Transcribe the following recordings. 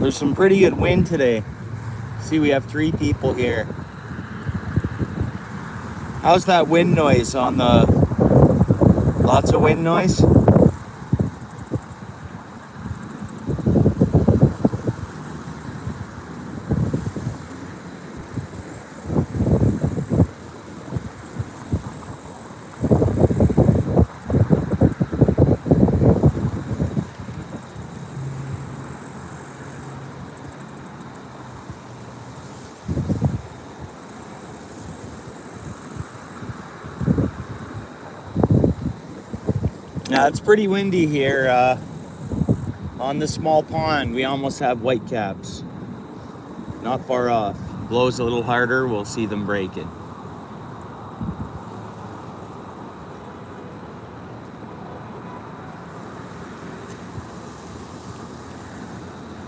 There's some pretty good wind today. See, we have 3 people here. How's that wind noise on the... Lots of wind noise? Yeah, it's pretty windy here on the small pond. We almost have whitecaps. Not far off. Blows a little harder, we'll see them breaking.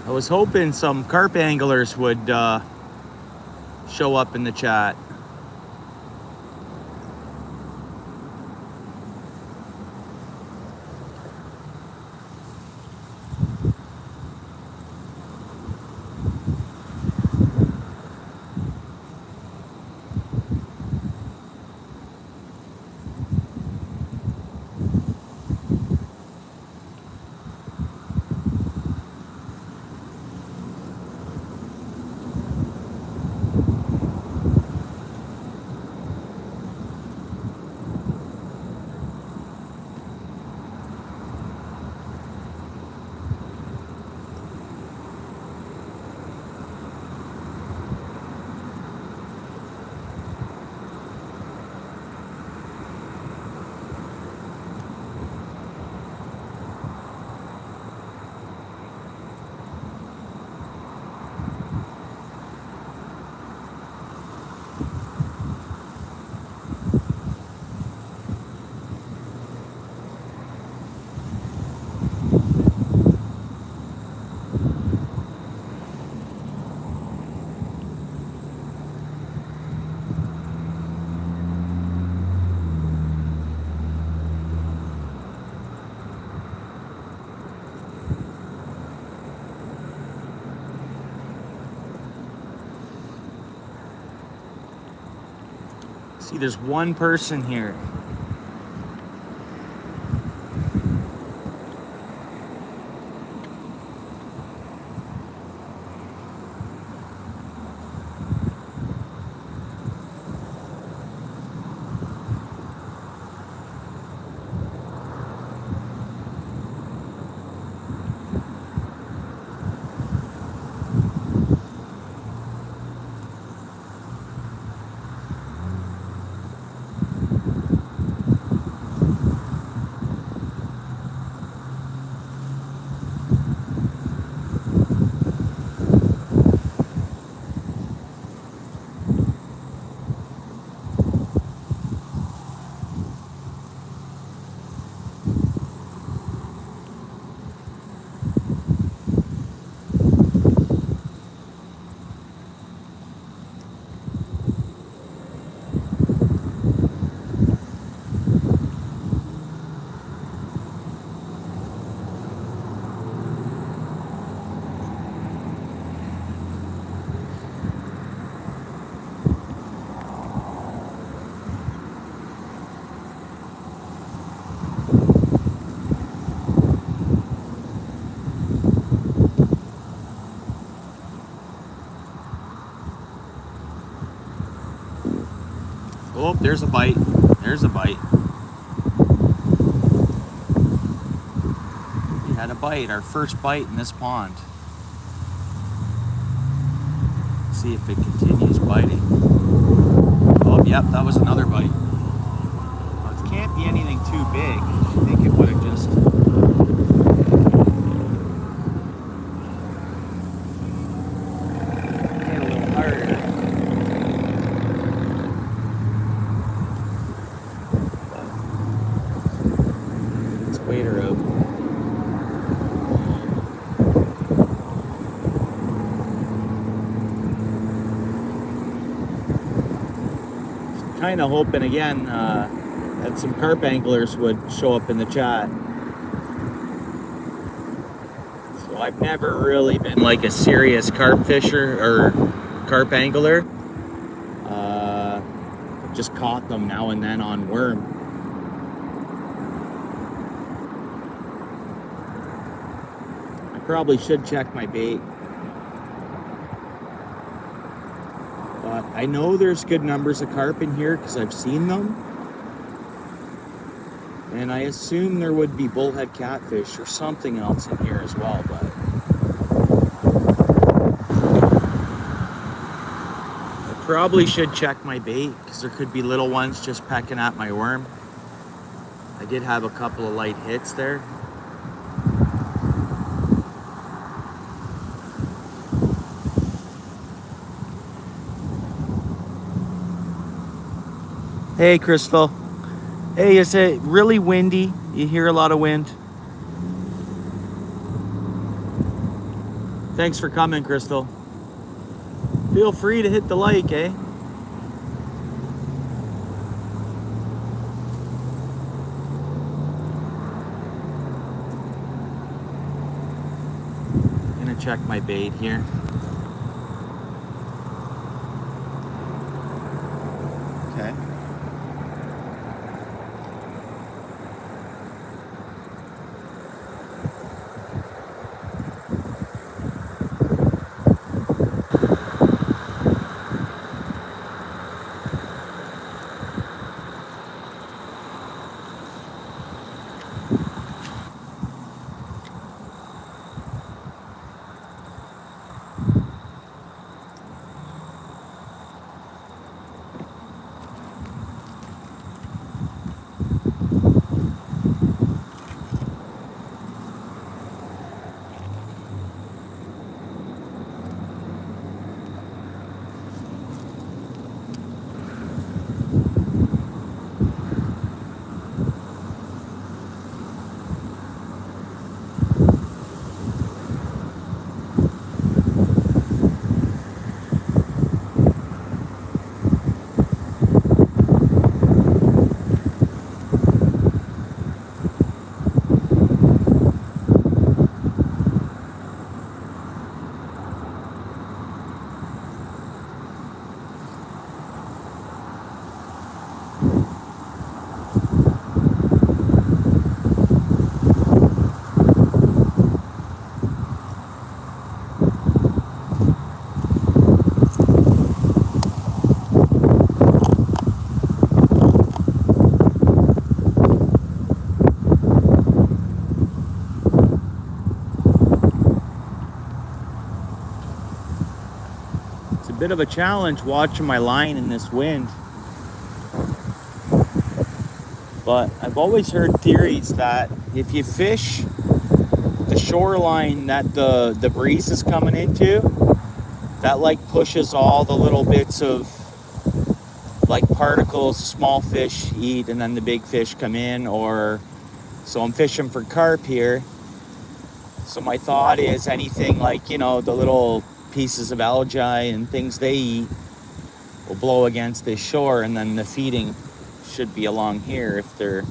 I was hoping some carp anglers would show up in the chat. See, there's one person here. Oh, there's a bite. There's a bite. We had a bite, our first bite in this pond. See if it continues biting. Oh, yep, that was another bite. Well, it can't be anything too big. I think it would have just... hit a little harder. Let's wait her out. Kind of hoping again that some carp anglers would show up in the chat. So I've never really been like a serious carp fisher or carp angler. Just caught them now and then on worm. I probably should check my bait. But I know there's good numbers of carp in here because I've seen them. And I assume there would be bullhead catfish or something else in here as well, but I probably should check my bait because there could be little ones just pecking at my worm. I did have a couple of light hits there. Hey, Crystal. Hey, is it really windy? You hear a lot of wind? Thanks for coming, Crystal. Feel free to hit the like, eh? I'm gonna check my bait here. Okay. Bit of a challenge watching my line in this wind, but I've always heard theories that if you fish the shoreline that the breeze is coming into, that like pushes all the little bits of like particles small fish eat and then the big fish come in. Or so I'm fishing for carp here, so my thought is anything like, you know, the little pieces of algae and things they eat will blow against this shore, and then the feeding should be along here if they're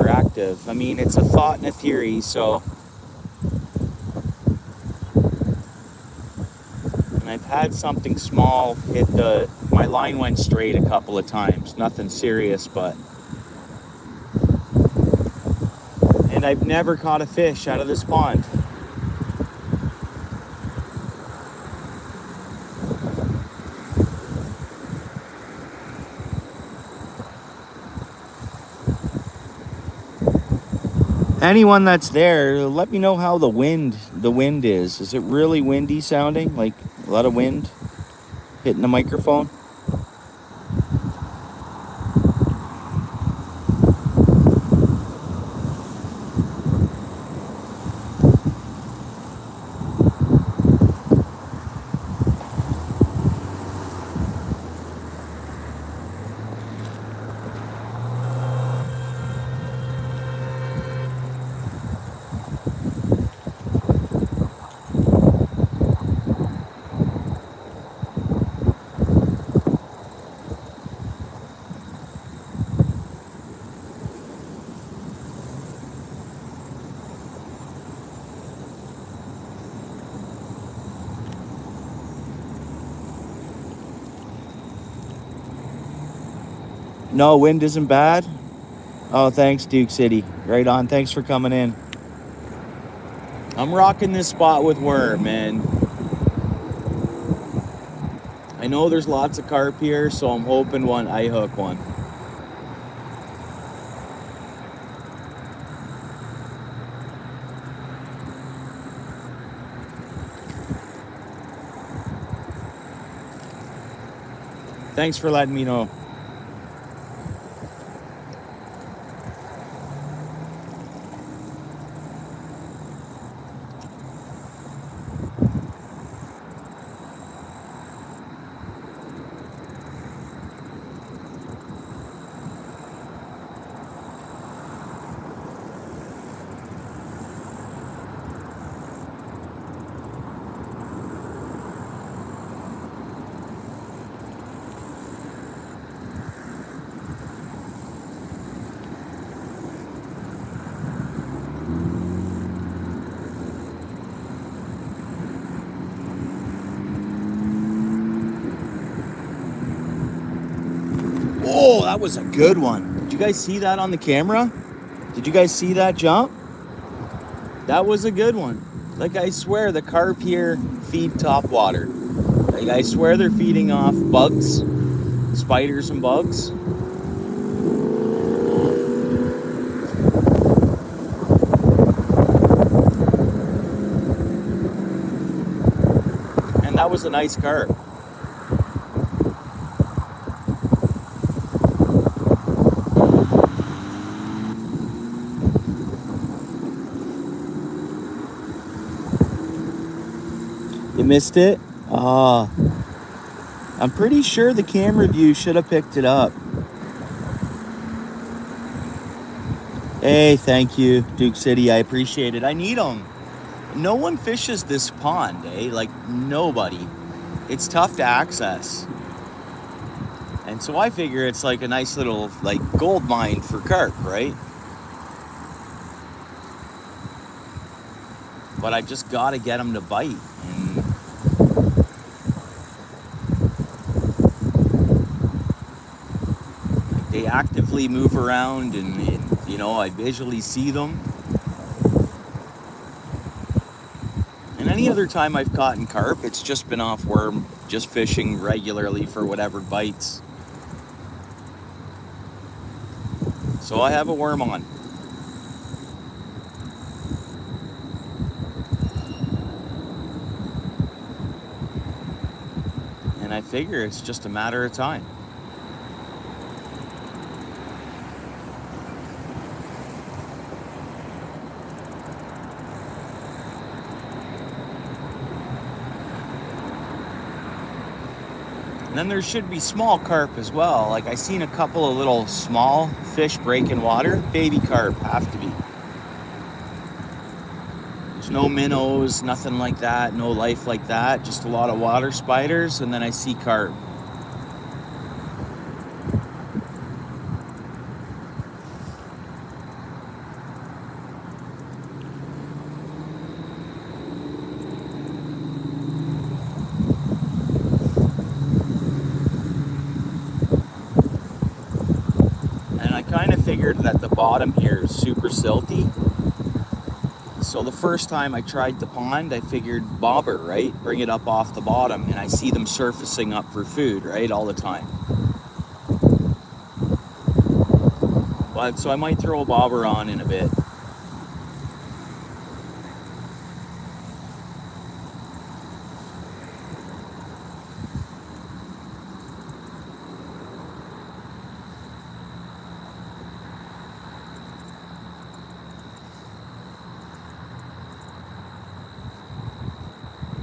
active. I mean, it's a thought and a theory, so. And I've had something small hit my line went straight a couple of times, nothing serious, but. And I've never caught a fish out of this pond. Anyone that's there, let me know how the wind is. Is it really windy sounding? Like a lot of wind hitting the microphone? No, wind isn't bad. Oh, thanks, Duke City. Right on. Thanks for coming in. I'm rocking this spot with worm, man. I know there's lots of carp here, so I'm hoping I hook one. Thanks for letting me know. Oh, that was a good one. Did you guys see that on the camera? Did you guys see that jump? That was a good one. Like, I swear the carp here feed top water. Like, I swear they're feeding off bugs, spiders and bugs. And that was a nice carp. You missed it? I'm pretty sure the camera view should have picked it up. Hey, thank you, Duke City. I appreciate it. I need them. No one fishes this pond, eh? Like, nobody. It's tough to access. And so I figure it's like a nice little, like, gold mine for carp, right? But I just gotta get them to bite. And they actively move around and you know, I visually see them. And any other time I've caught in carp, it's just been off worm, just fishing regularly for whatever bites. So I have a worm on. And I figure it's just a matter of time. And then there should be small carp as well. Like, I seen a couple of little small fish breaking water. Baby carp have to be. There's no minnows, nothing like that, no life like that. Just a lot of water spiders, and then I see carp. Figured that the bottom here is super silty. So the first time I tried the pond, I figured bobber, right? Bring it up off the bottom, and I see them surfacing up for food, right? All the time. But so I might throw a bobber on in a bit.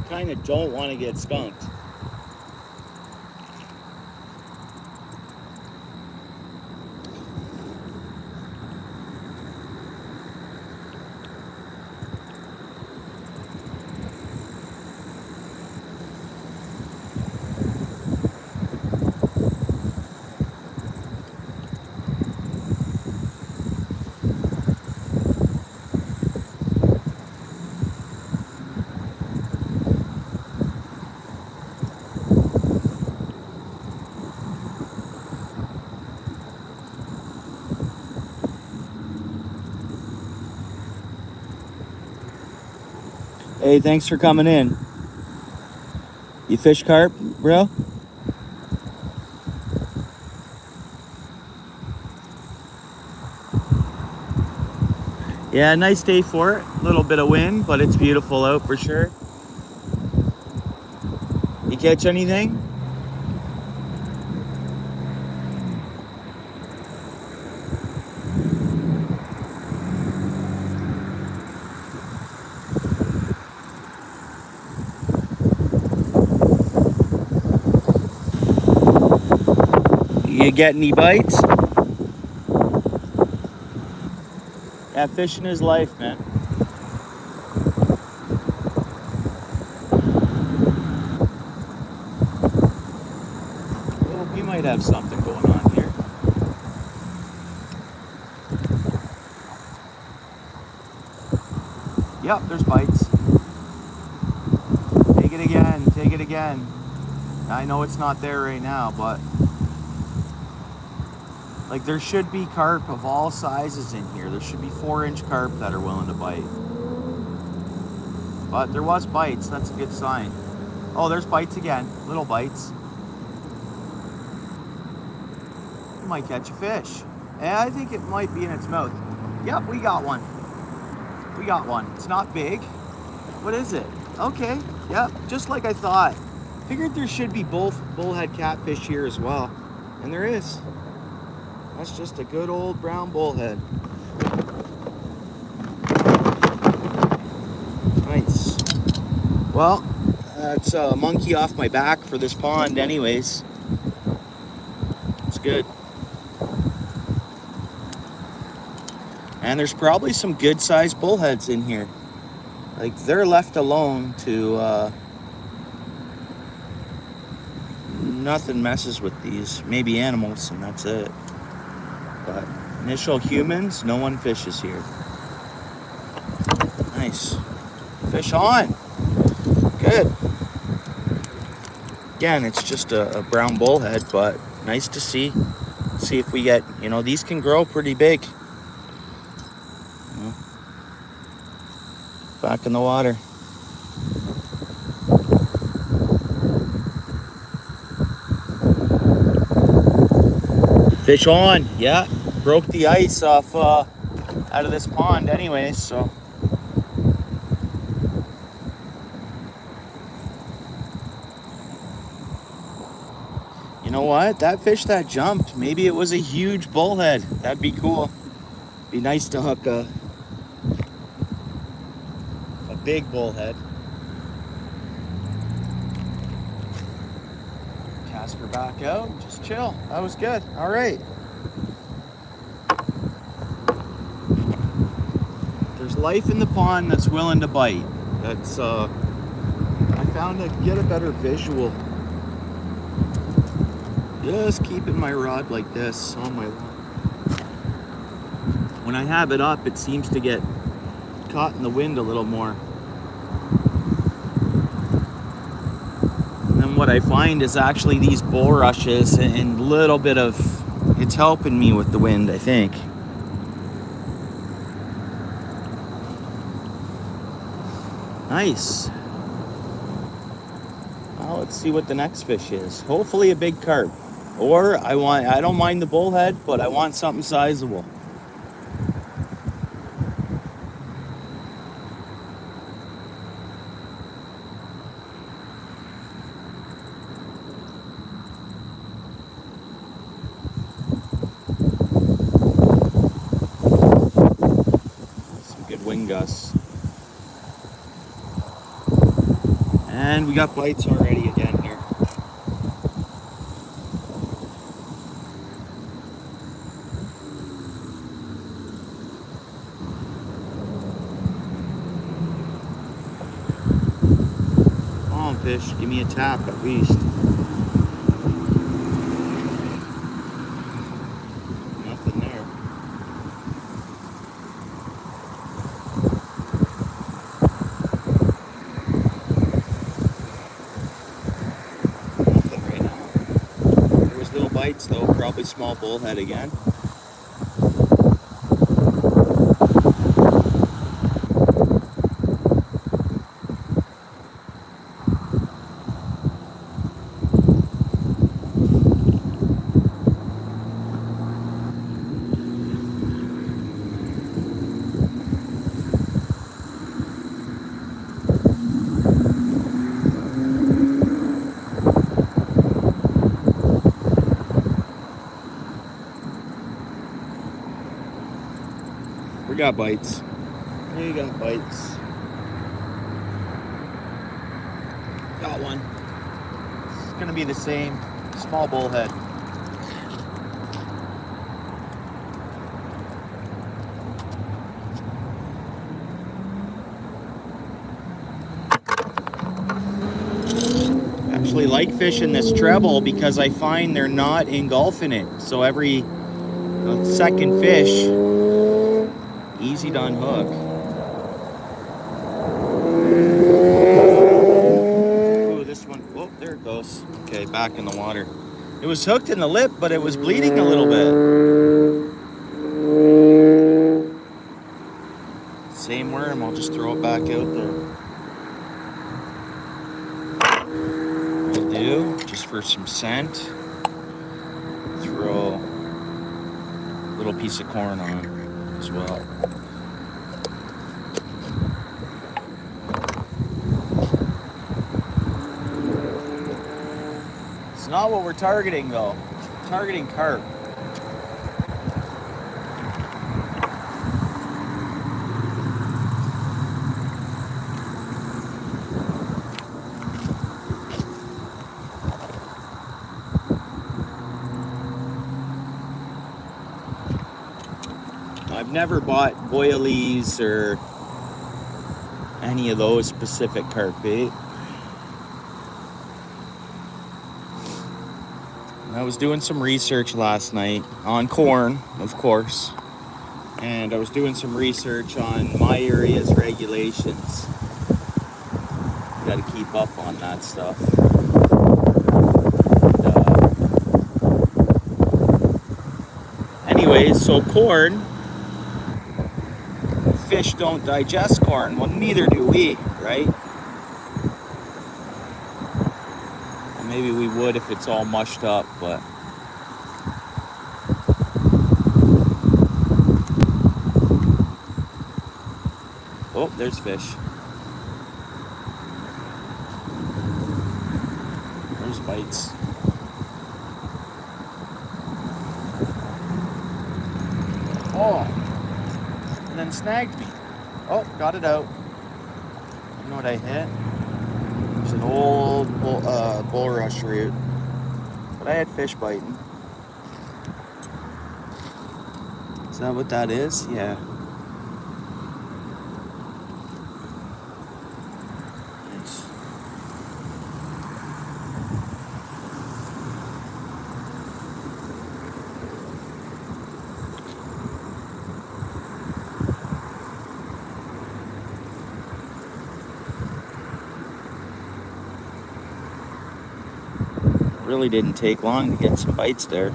Kind of don't want to get skunked. Hey, thanks for coming in. You fish carp, bro? Yeah, nice day for it. A little bit of wind, but it's beautiful out for sure. You catch anything? You get any bites? Yeah, fishing is life, man. Well, we might have something going on here. Yep, there's bites. Take it again, take it again. I know it's not there right now, but like there should be carp of all sizes in here. There should be 4-inch carp that are willing to bite. But there was bites, that's a good sign. Oh, there's bites again, little bites. You might catch a fish. And I think it might be in its mouth. Yep, we got one. We got one. It's not big. What is it? Okay, yep, just like I thought. Figured there should be bullhead catfish here as well. And there is. That's just a good old brown bullhead. Nice. Well, that's a monkey off my back for this pond anyways. It's good. And there's probably some good sized bullheads in here. Like they're left alone to nothing messes with these. Maybe animals and that's it. But initial humans, no one fishes here. Nice. Fish on. Good. Again, it's just a brown bullhead, but nice to see. See if we get, these can grow pretty big. Back in the water. Fish on. Yeah, broke the ice off out of this pond anyways, so. You know what? That fish that jumped, maybe it was a huge bullhead. That'd be cool. Be nice to hook a big bullhead. Cast her back out, just chill. That was good. All right. There's life in the pond that's willing to bite. That's I found I could get a better visual. Just keeping my rod like this on my line. When I have it up, it seems to get caught in the wind a little more. And then what I find is actually these bulrushes and a little bit of, it's helping me with the wind, I think. Nice. Well, let's see what the next fish is. Hopefully a big carp. Or I don't mind the bullhead, but I want something sizable. Some good wind gusts. And we got bites already again here. Come on, fish, give me a tap at least. Nothing there. Nothing right now. There was little bites though, probably small bullhead again. got bites. You got bites. Got one. It's gonna be the same. Small bullhead. Actually like fishing this treble because I find they're not engulfing it. So every second fish, easy to unhook. Ooh, this one, oh, there it goes. Okay, back in the water. It was hooked in the lip, but it was bleeding a little bit. Same worm, I'll just throw it back out there. Will do, just for some scent. Throw a little piece of corn on as well. It's not what we're targeting though. We're targeting carp. I've never bought boilies or any of those specific carp bait. I was doing some research last night on corn, of course, and I was doing some research on my area's regulations. Got to keep up on that stuff. Anyways, so corn, fish don't digest corn. Well, neither do we, right? Well, maybe we would if it's all mushed up, but oh, there's fish. There's bites. Oh, and then snagged me. Oh, got it out. You know what I hit? It's an old bulrush root. But I had fish biting. Is that what that is? Yeah. Nice. Really didn't take long to get some bites there.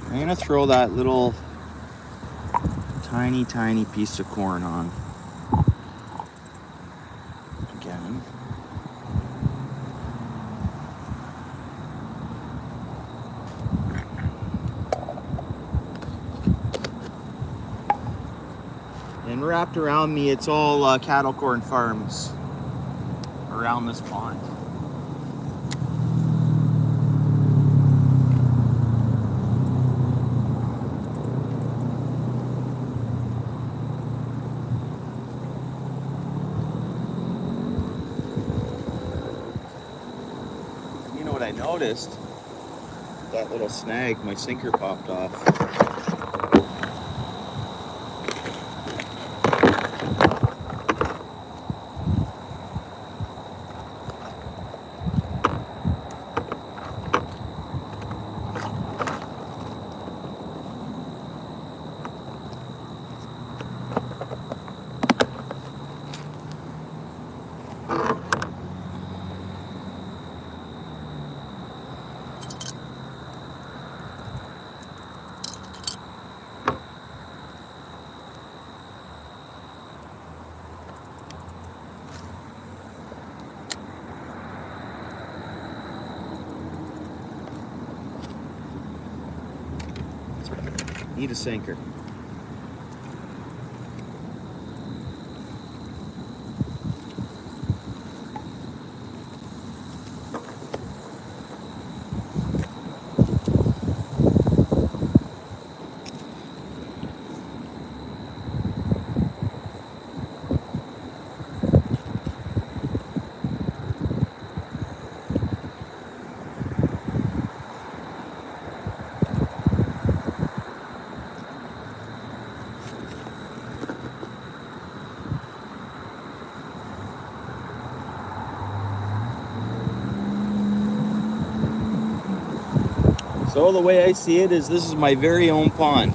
I'm gonna throw that little tiny piece of corn on again. And wrapped around me, it's all cattle corn farms around this pond. You know what I noticed? That little snag, my sinker popped off. Need a sinker. So the way I see it is this is my very own pond.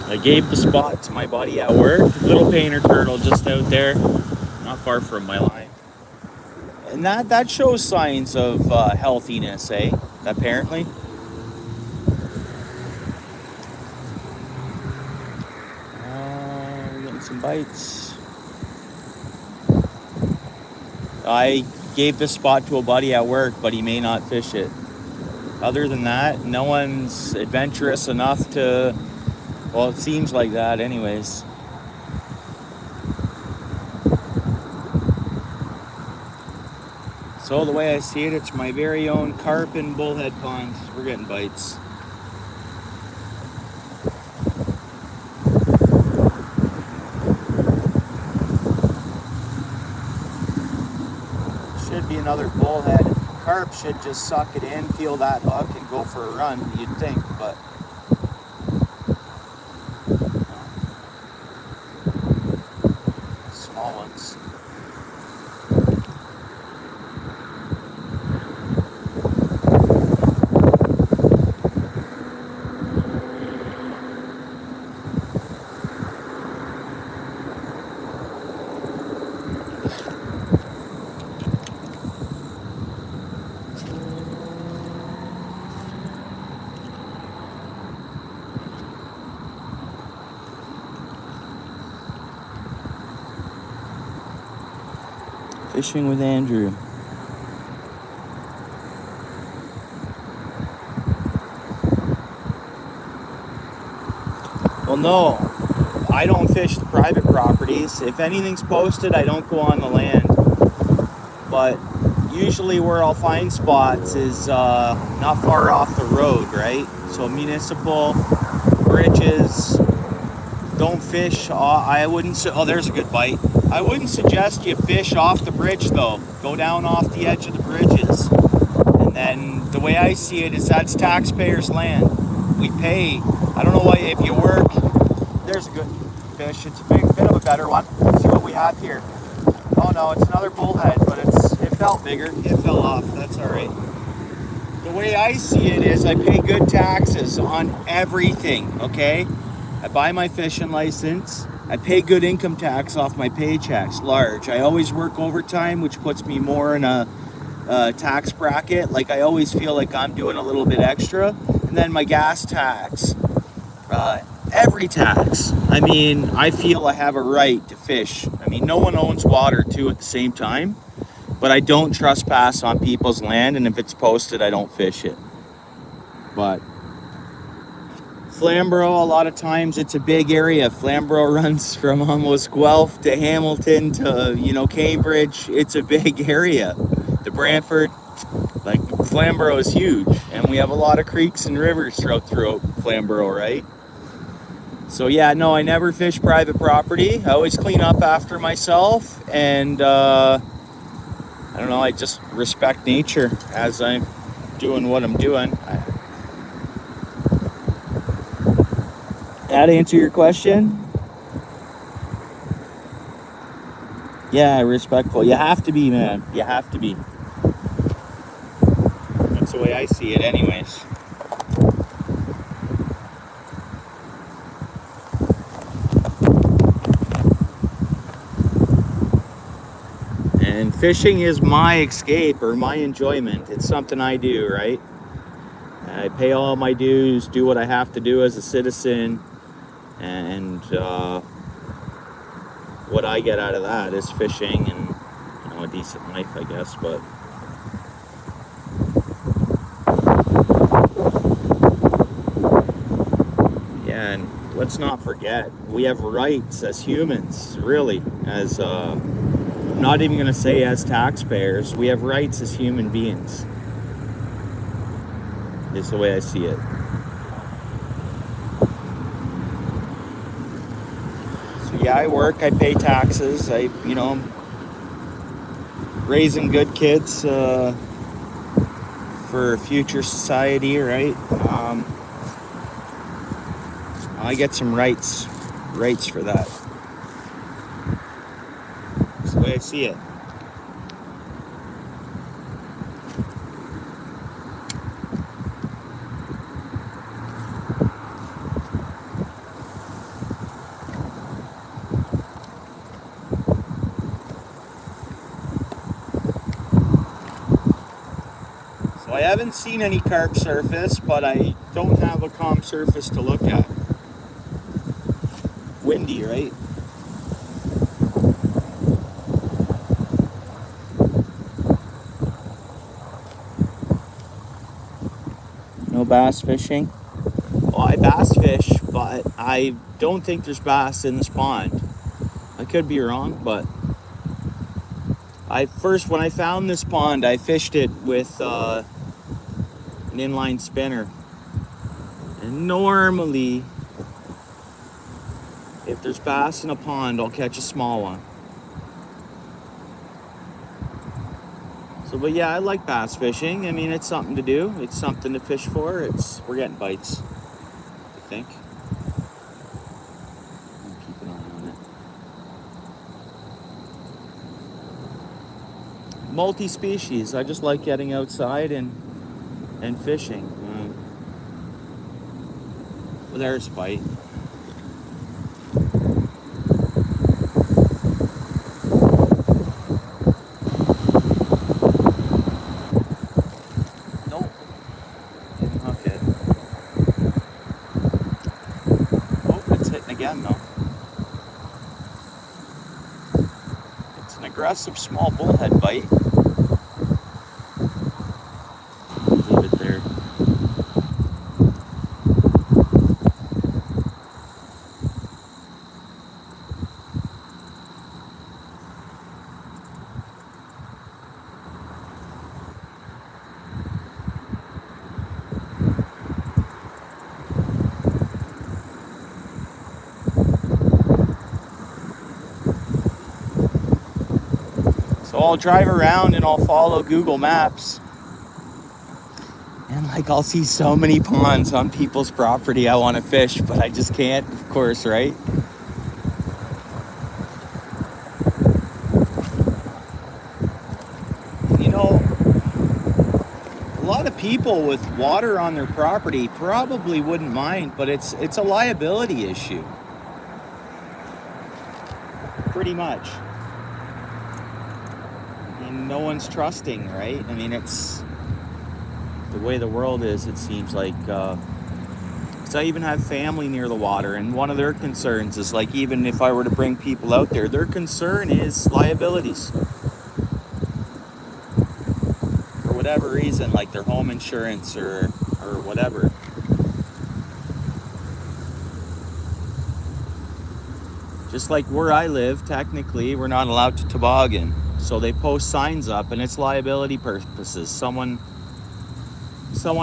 I gave the spot to my buddy at work, little painter turtle just out there, not far from my line. And that shows signs of healthiness, eh? Apparently. We're getting some bites. I gave this spot to a buddy at work, but he may not fish it. Other than that, no one's adventurous enough to, well, it seems like that anyways. So the way I see it, it's my very own carp and bullhead pond. We're getting bites. Should be another bullhead. Carp should just suck it in, feel that hook, and go for a run, you'd think, but small ones. Fishing with Andrew. Well, no, I don't fish the private properties. If anything's posted, I don't go on the land. But usually where I'll find spots is not far off the road, right? So municipal, bridges, don't fish. I wouldn't, oh, there's a good bite. I wouldn't suggest you fish off the bridge though. Go down off the edge of the bridges. And then the way I see it is that's taxpayers' land. We pay, I don't know why, if you work, there's a good fish. It's a bit of a better one. Let's see what we have here. Oh no, it's another bullhead, but it felt bigger. It fell off, that's all right. The way I see it is I pay good taxes on everything, okay? I buy my fishing license. I pay good income tax off my paychecks, large. I always work overtime, which puts me more in a tax bracket. Like I always feel like I'm doing a little bit extra. And then my gas tax, every tax. I mean, I feel I have a right to fish. I mean, no one owns water too at the same time, but I don't trespass on people's land. And if it's posted, I don't fish it. But Flamborough, a lot of times it's a big area. Flamborough runs from almost Guelph to Hamilton to, Cambridge. It's a big area. The Brantford, like Flamborough is huge. And we have a lot of creeks and rivers throughout Flamborough, right? So yeah, no, I never fish private property. I always clean up after myself. And I don't know, I just respect nature as I'm doing what I'm doing. That answer your question? Yeah, respectful. You have to be, man. You have to be. That's the way I see it anyways. And fishing is my escape or my enjoyment. It's something I do, right? I pay all my dues, do what I have to do as a citizen. And what I get out of that is fishing and a decent life, I guess. But yeah, and let's not forget, we have rights as humans, really. As I'm not even going to say as taxpayers, we have rights as human beings. Is the way I see it. Yeah, I work, I pay taxes, raising good kids for future society, right? I get some rights for that. That's the way I see it. haven't seen any carp surface, but I don't have a calm surface to look at. Windy, right? No bass fishing? Well, I bass fish, but I don't think there's bass in this pond. I could be wrong, but when I found this pond, I fished it with an inline spinner. And normally, if there's bass in a pond, I'll catch a small one. So, but yeah, I like bass fishing. I mean, it's something to do. It's something to fish for. We're getting bites, I think. I'll keep an eye on it. Multi-species. I just like getting outside and fishing. Well, there's a bite. Nope. Didn't hook it. Oh, it's hitting again though. It's an aggressive small bullhead bite. Leave it there. So I'll drive around and I'll follow Google Maps. And like I'll see so many ponds on people's property I want to fish, but I just can't, of course, right? You know, a lot of people with water on their property probably wouldn't mind, but it's a liability issue. Pretty much. No one's trusting, right? I mean, it's the way the world is, it seems like. Because I even have family near the water, and one of their concerns is like, even if I were to bring people out there, their concern is liabilities. For whatever reason, like their home insurance or whatever. Just like where I live, technically, we're not allowed to toboggan. So they post signs up, and it's liability purposes. Someone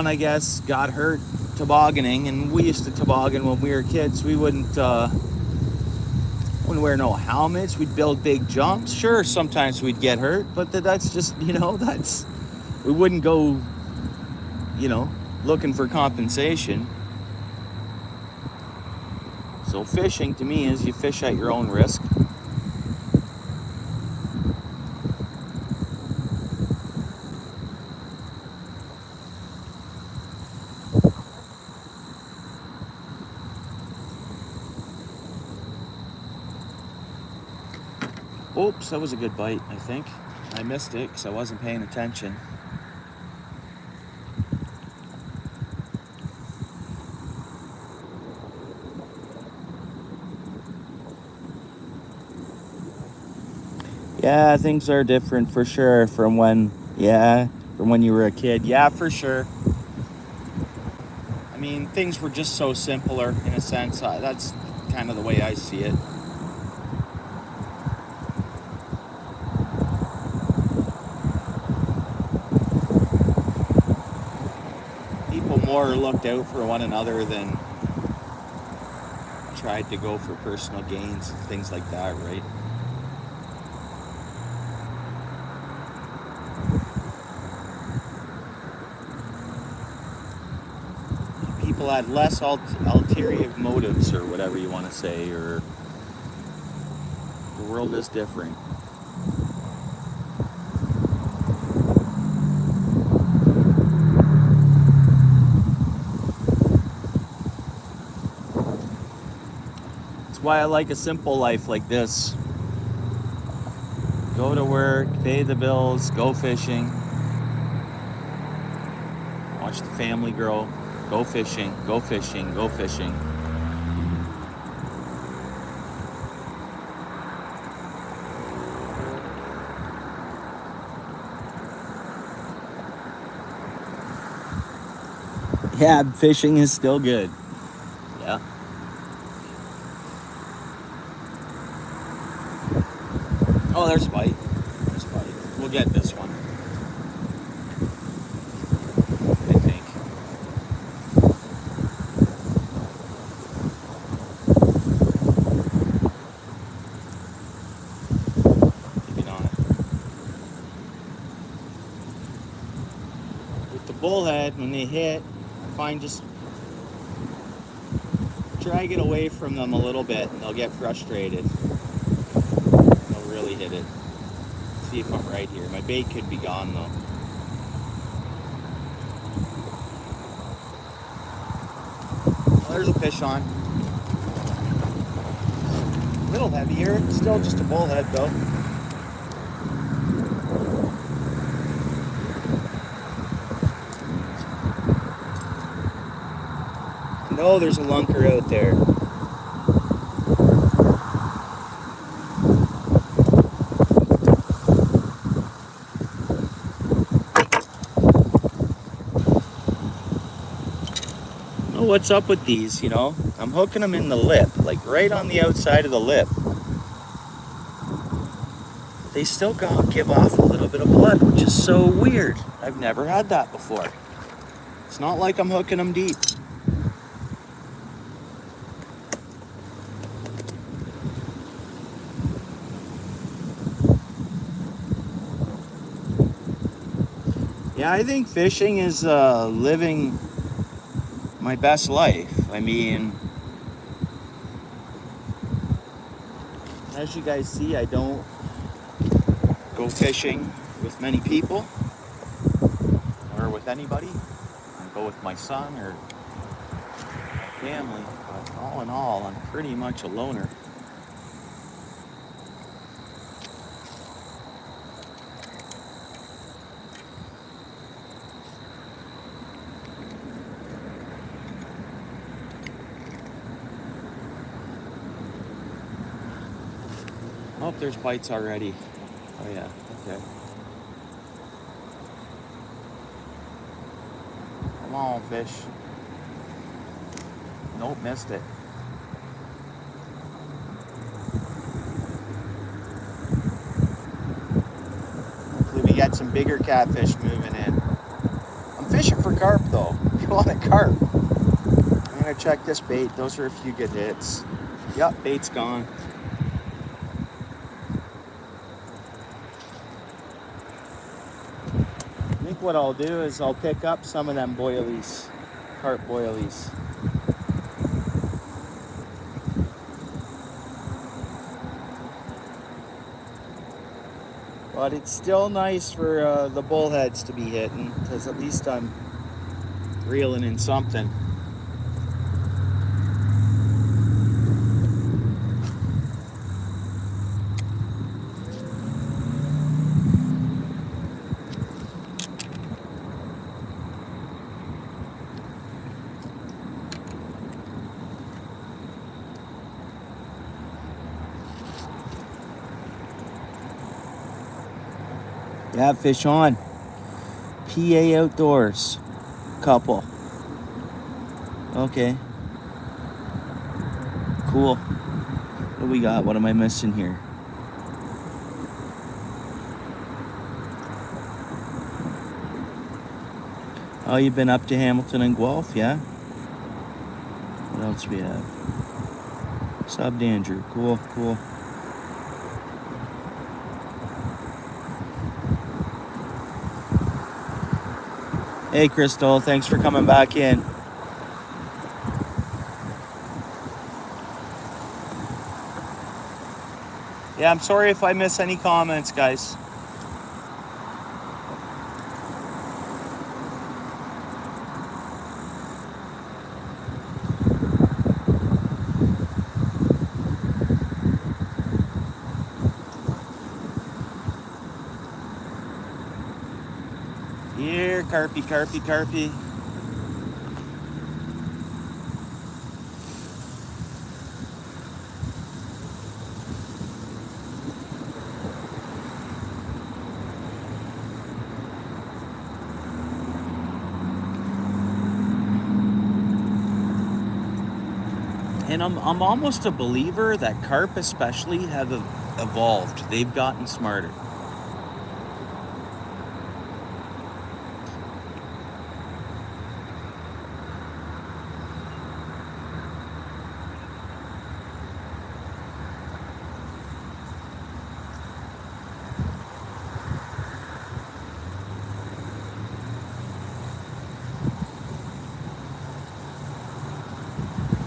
I guess got hurt tobogganing, and we used to toboggan when we were kids. We wouldn't wear no helmets. We'd build big jumps. Sure, sometimes we'd get hurt, but that's just, we wouldn't go, looking for compensation. So fishing to me is you fish at your own risk. Oops, that was a good bite, I think. I missed it because I wasn't paying attention. Yeah, things are different for sure from when you were a kid. Yeah, for sure. I mean, things were just so simpler in a sense. That's kind of the way I see it. People more looked out for one another than tried to go for personal gains and things like that, right? People had less ulterior motives, or whatever you want to say, or the world is different. That's why I like a simple life like this. Go to work, pay the bills, go fishing. Watch the family grow. Go fishing, go fishing, go fishing. Yeah, fishing is still good. Yeah. Oh, there's a bite. There's a bite. We'll get this one, I think. Maybe not. With the bullhead, when they hit, I find just drag it away from them a little bit and they'll get frustrated. They'll really hit it. See if I'm right here. My bait could be gone though. Well, there's a fish on. A little heavier. Still just a bullhead though. No, there's a lunker out there. Oh, what's up with these, you know? I'm hooking them in the lip, like right on the outside of the lip. They still give off a little bit of blood, which is so weird. I've never had that before. It's not like I'm hooking them deep. Yeah, I think fishing is living my best life. I mean, as you guys see, I don't go fishing with many people or with anybody. I go with my son or my family, but all in all, I'm pretty much a loner. Oh, there's bites already. Oh yeah, okay. Come on, fish. Nope, missed it. Hopefully we got some bigger catfish moving in. I'm fishing for carp though. If you want a carp. I'm gonna check this bait. Those are a few good hits. Yep, bait's gone. I think what I'll do is I'll pick up some of them boilies, carp boilies. But it's still nice for the bullheads to be hitting, because at least I'm reeling in something. Yeah, fish on. PA Outdoors. Couple. Okay. Cool. What do we got? What am I missing here? Oh, you've been up to Hamilton and Guelph, yeah? What else we have? Subbed Andrew. Cool, cool. Hey, Crystal, thanks for coming back in. Yeah, I'm sorry if I miss any comments, guys. Here, carpy, carpy, carpy. And I'm almost a believer that carp especially have evolved. They've gotten smarter.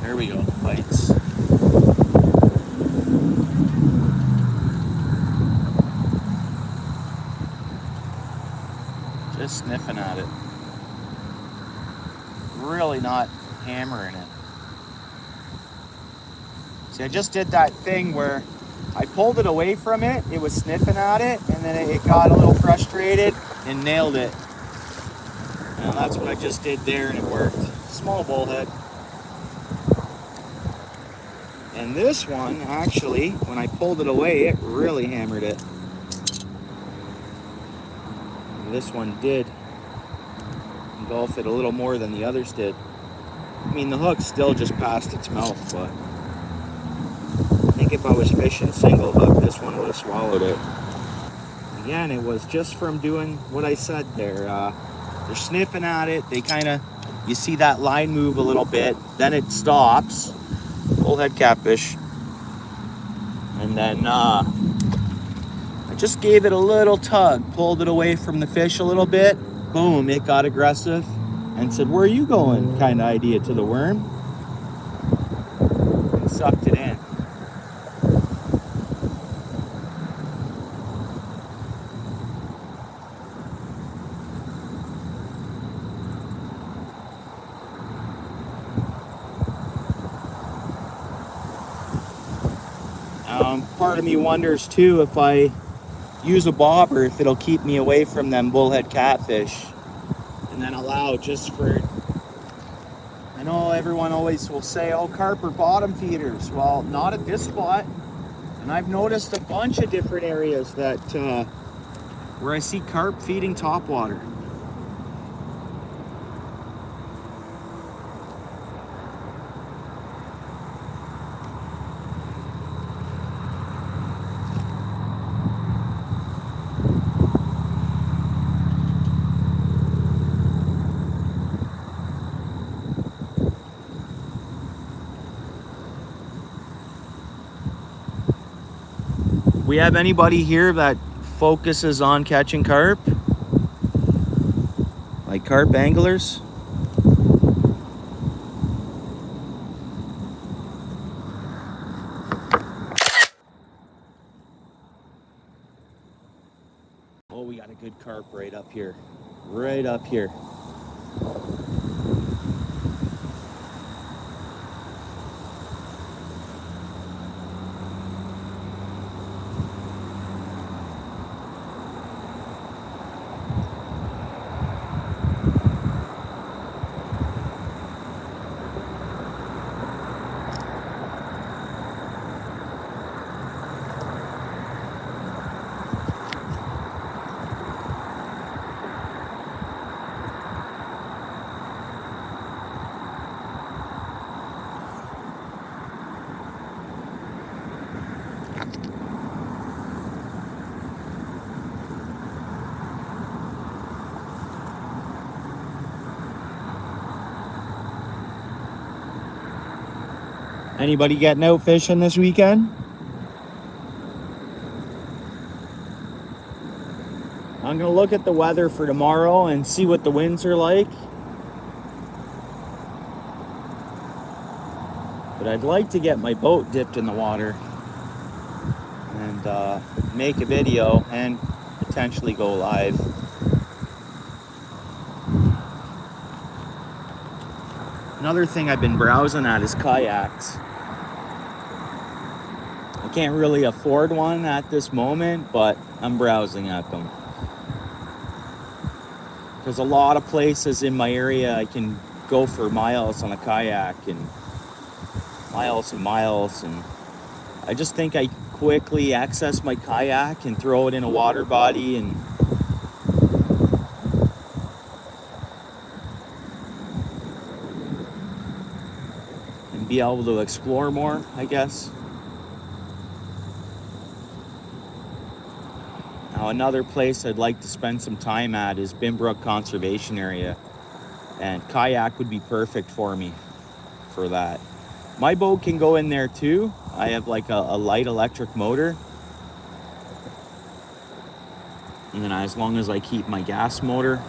There we go, bites. Just sniffing at it. Really not hammering it. See, I just did that thing where I pulled it away from it, it was sniffing at it, and then it got a little frustrated and nailed it. And that's what I just did there, and it worked. Small bullhead. And this one, actually, when I pulled it away, it really hammered it. And this one did engulf it a little more than the others did. I mean, the hook still just passed its mouth, but I think if I was fishing single hook, this one would have swallowed it. Again, it was just from doing what I said there. They're sniffing at it. They kind of, you see that line move a little bit, then it stops. Bullhead catfish. And then I just gave it a little tug, pulled it away from the fish a little bit. Boom, it got aggressive and said, "Where are you going?" kind of idea to the worm. And sucked it in. Part of me wonders too if I use a bobber, if it'll keep me away from them bullhead catfish, and then allow just for, I know everyone always will say, oh, carp are bottom feeders. Well, not at this spot. And I've noticed a bunch of different areas that where I see carp feeding topwater. We have anybody here that focuses on catching carp? Like carp anglers? Oh, we got a good carp right up here. Right up here. Anybody getting out fishing this weekend? I'm gonna look at the weather for tomorrow and see what the winds are like. But I'd like to get my boat dipped in the water and make a video and potentially go live. Another thing I've been browsing at is kayaks. I can't really afford one at this moment, but I'm browsing at them. There's a lot of places in my area I can go for miles on a kayak and miles, and I just think I quickly access my kayak and throw it in a water body and and be able to explore more, I guess. Now, another place I'd like to spend some time at is Binbrook Conservation Area, and kayak would be perfect for me for that. My boat can go in there too. I have like a light electric motor, and then as long as I keep my gas motor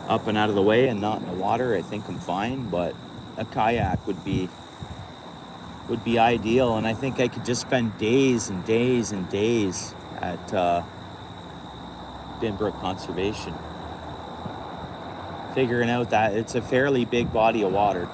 up and out of the way and not in the water, I think I'm fine. But a kayak would be ideal, and I think I could just spend days and days and days at Binbrook Conservation, figuring out that it's a fairly big body of water.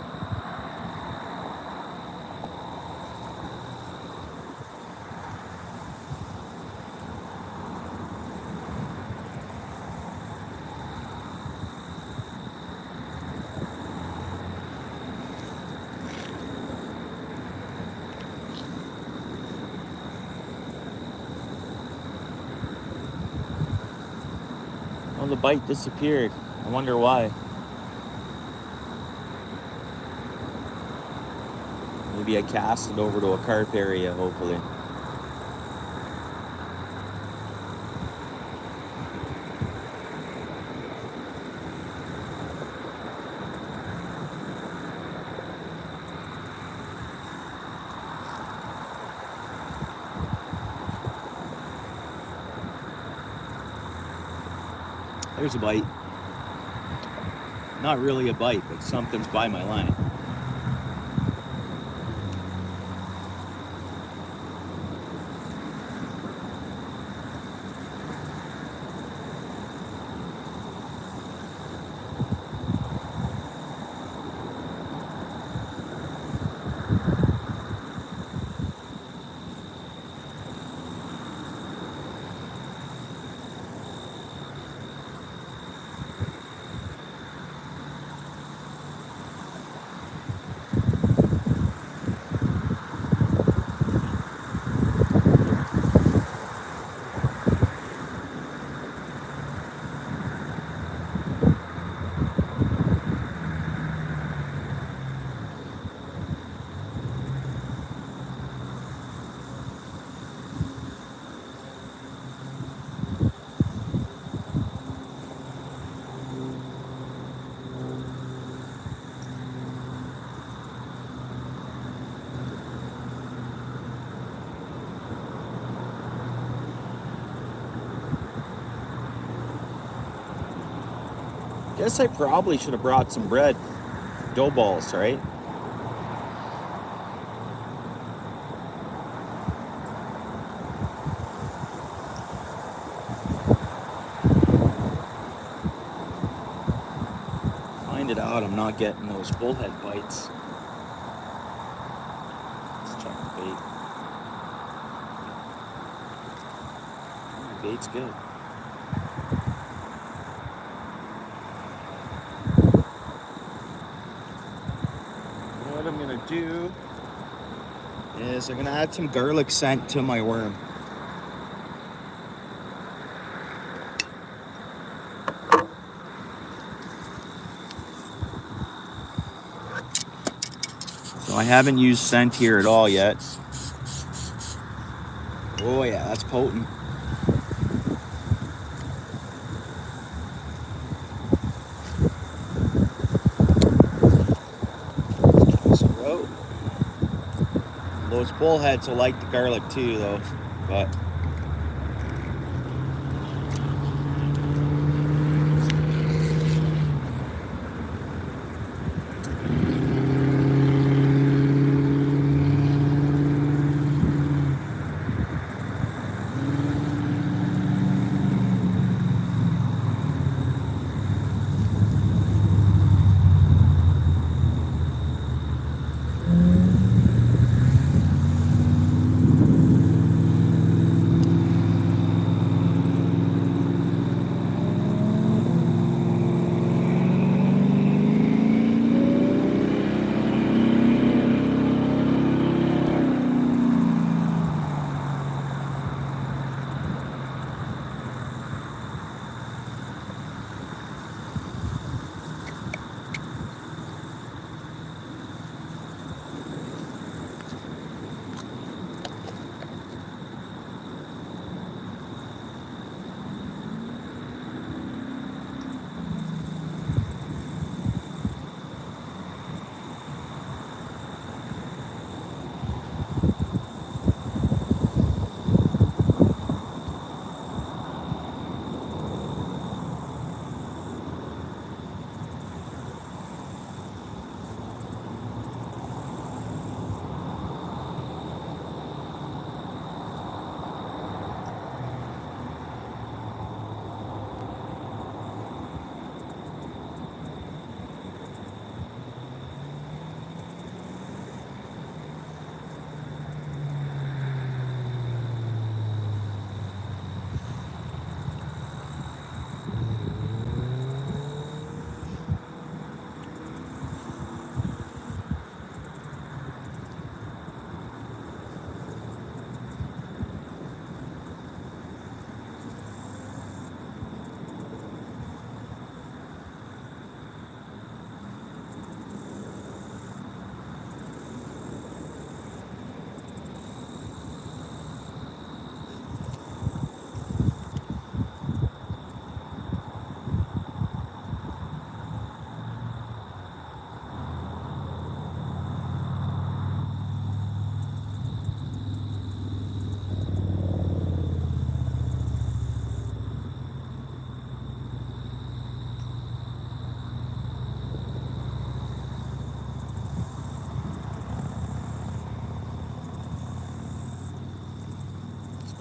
Well, the bite disappeared. I wonder why. Maybe I cast it over to a carp area, hopefully. There's a bite. Not really a bite, but something's by my line. Guess I probably should have brought some bread. Dough balls, right? Find it out, I'm not getting those bullhead bites. Let's check the bait. Oh, the bait's good. What I'm gonna do is I'm gonna add some garlic scent to my worm. So I haven't used scent here at all yet. Oh yeah, that's potent. Those bullheads will like the garlic too, though. But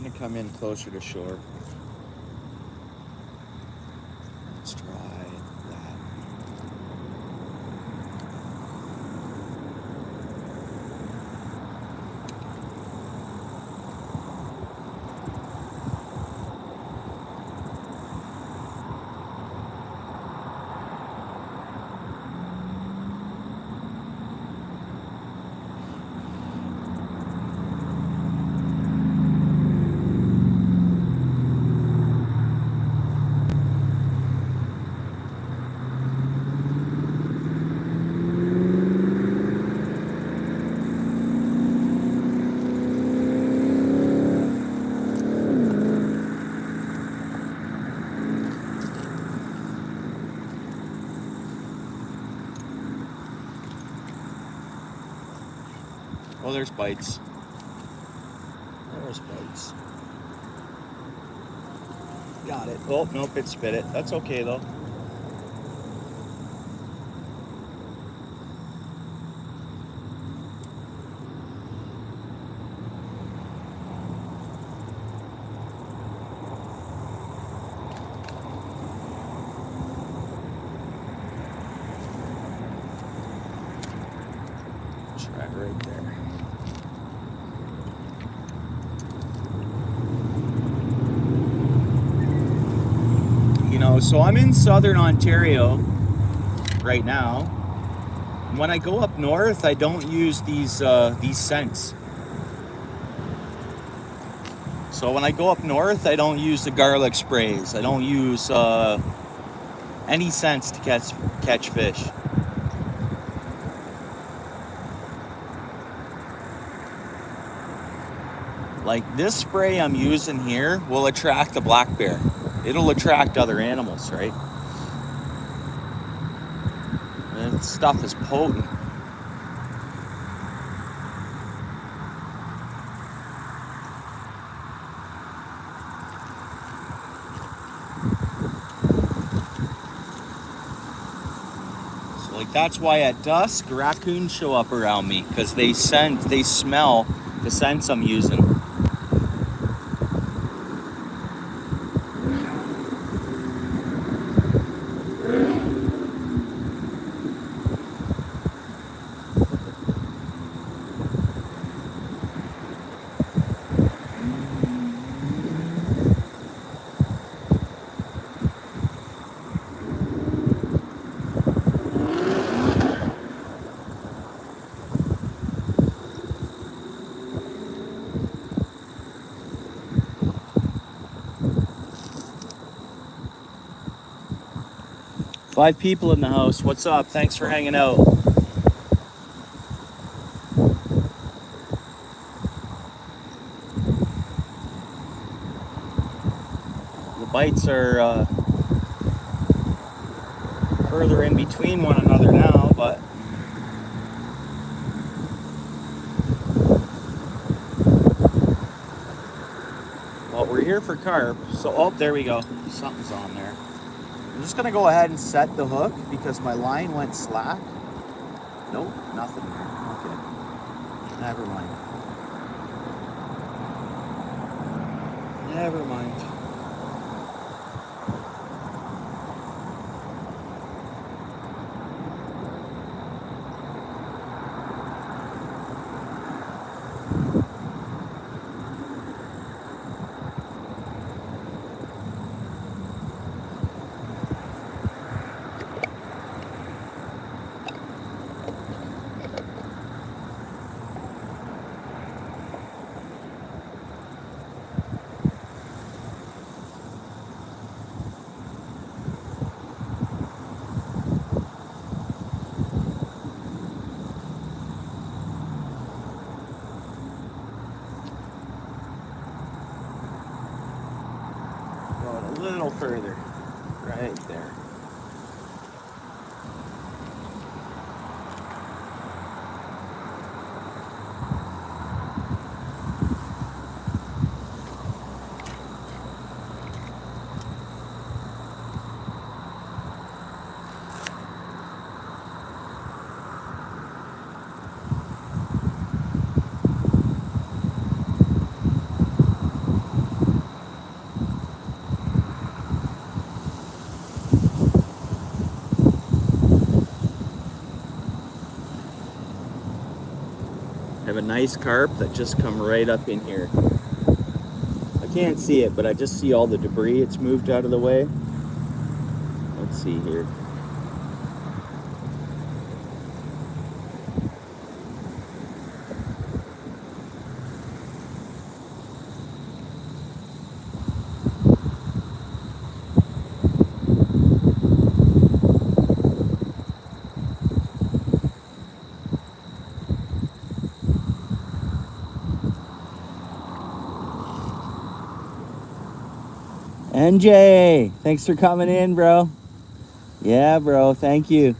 I'm gonna come in closer to shore. Let's try that. Oh, there's bites. There's bites. Got it. Oh, nope, it spit it. That's okay, though. Try it right there. So I'm in southern Ontario right now. When I go up north, I don't use these scents. So when I go up north, I don't use the garlic sprays. I don't use any scents to catch fish. Like this spray I'm using here will attract the black bear. It'll attract other animals, right? And this stuff is potent. So like that's why at dusk raccoons show up around me, because they smell the scents I'm using. Five people in the house. What's up? Thanks for hanging out. The bites are further in between one another now, but well, we're here for carp. So, oh, there we go. Something's on there. I'm just gonna go ahead and set the hook because my line went slack. Nope, nothing there. Okay, never mind. Never mind. A little further, right there. I have a nice carp that just come right up in here. I can't see it, but I just see all the debris. It's moved out of the way. Let's see here. NJ, thanks for coming in, bro. Yeah, bro, thank you.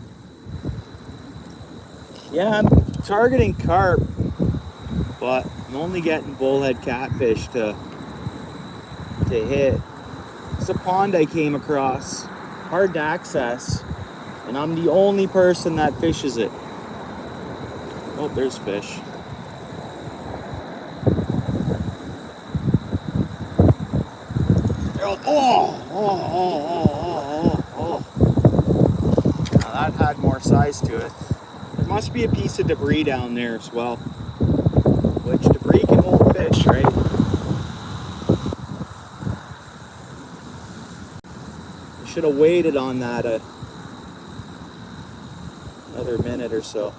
Yeah, I'm targeting carp, but I'm only getting bullhead catfish to hit. It's a pond I came across, hard to access, and I'm the only person that fishes it. Oh, there's fish. Now that had more size to it. There must be a piece of debris down there as well, which debris can hold fish, right? I should have waited on that another minute or so.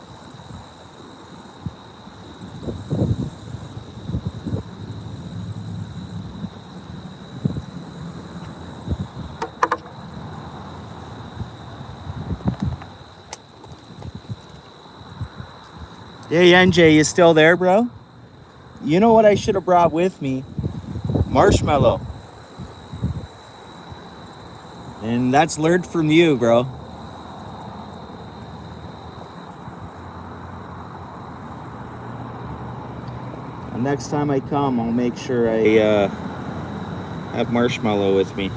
Hey NJ, you still there, bro? You know what I should have brought with me? Marshmallow. And that's learned from you, bro. And next time I come, I'll make sure I have marshmallow with me.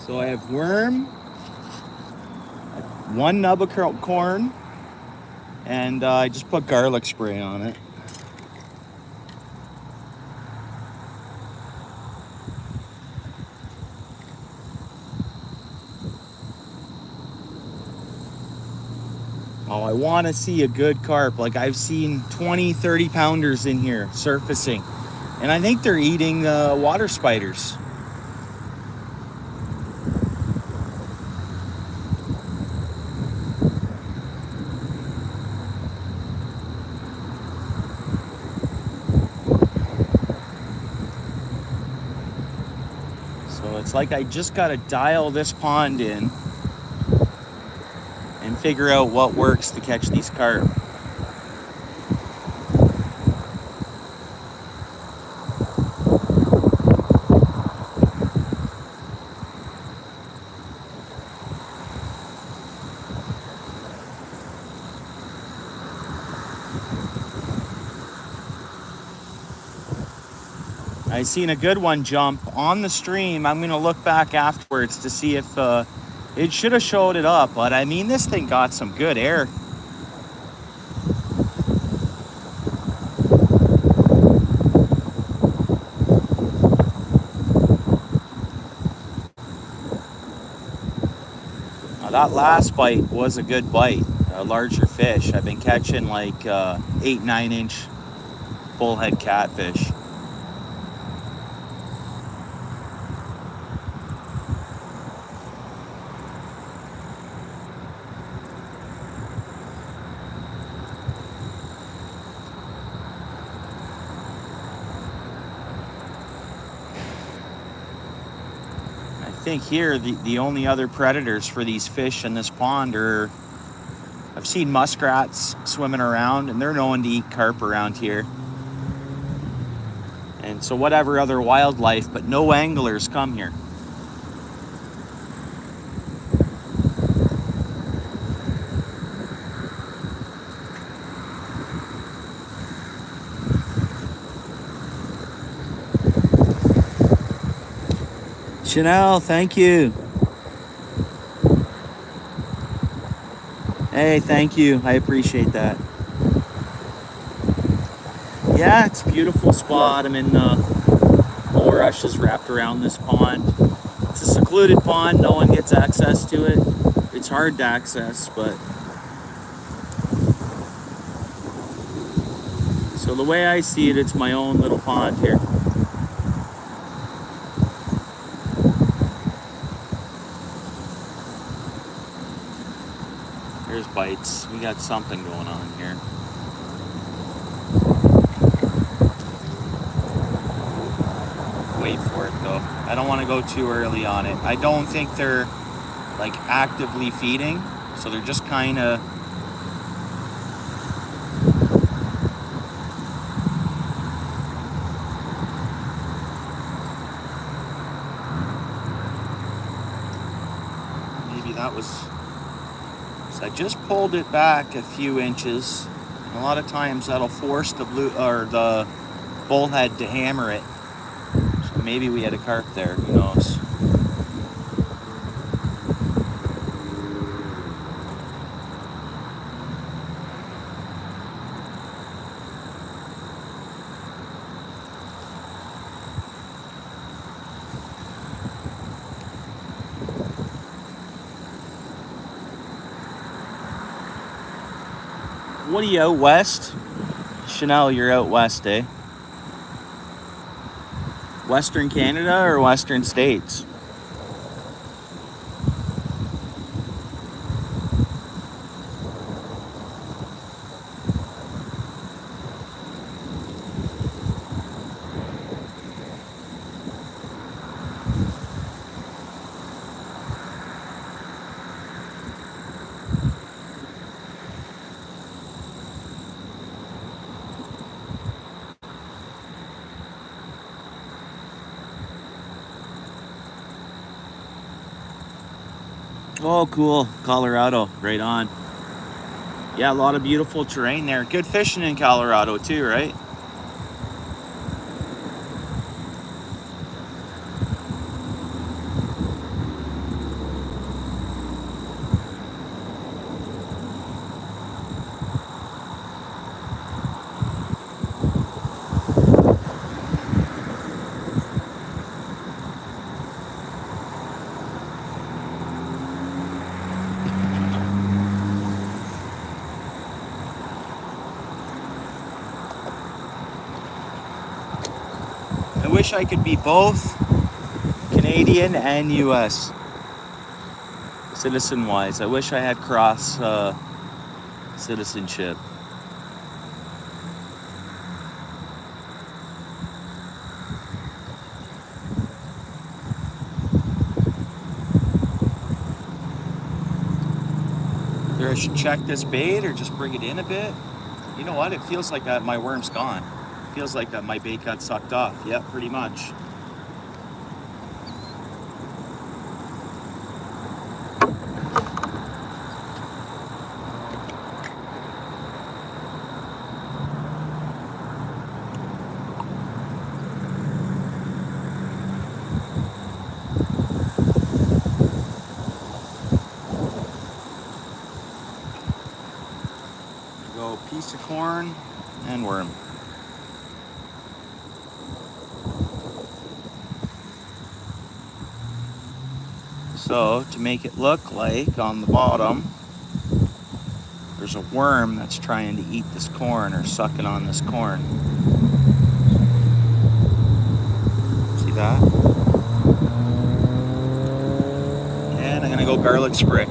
So I have worm, one nub of corn, and I just put garlic spray on it. Oh, I want to see a good carp. Like I've seen 20, 30 pounders in here surfacing. And I think they're eating water spiders. So it's like I just got to dial this pond in and figure out what works to catch these carp. I seen a good one jump on the stream. I'm gonna look back afterwards to see if it should have showed it up, but I mean this thing got some good air. Now, that last bite was a good bite, a larger fish. I've been catching like 8-9 inch bullhead catfish. I think here the only other predators for these fish in this pond are, I've seen muskrats swimming around, and they're known to eat carp around here. And so whatever other wildlife, but no anglers come here. Chanel, thank you. Hey, thank you. I appreciate that. Yeah, it's a beautiful spot. I'm in bulrush is wrapped around this pond. It's a secluded pond. No one gets access to it. It's hard to access, but so the way I see it, it's my own little pond here. There's bites. We got something going on here. Wait for it though. I don't want to go too early on it. I don't think they're like actively feeding, so they're just kind of maybe that was. So I just pulled it back a few inches. And a lot of times that'll force the blue or the bullhead to hammer it. So maybe we had a carp there. Who knows? What are you out west? Chanel, you're out west, eh? Western Canada or Western States? Oh, cool. Colorado. Right on. Yeah, a lot of beautiful terrain there. Good fishing in Colorado too, right? I wish I could be both Canadian and US citizen-wise. I wish I had cross citizenship. Either I should check this bait or just bring it in a bit. You know what? It feels like that my worm's gone. It feels like that my bait got sucked off. Yep, pretty much. Go piece of corn and worm. So to make it look like on the bottom there's a worm that's trying to eat this corn or sucking on this corn. See that? And I'm gonna go garlic spray.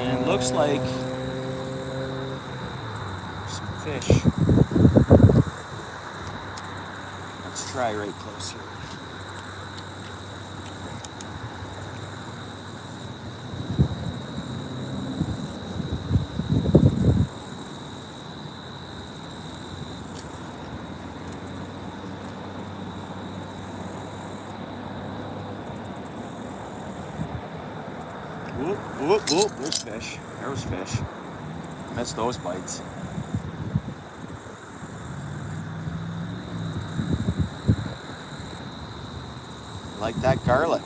And looks like some fish. Let's try right close here. Whoop, whoop, whoop, there's fish. There was fish. Missed those bites. Like that garlic.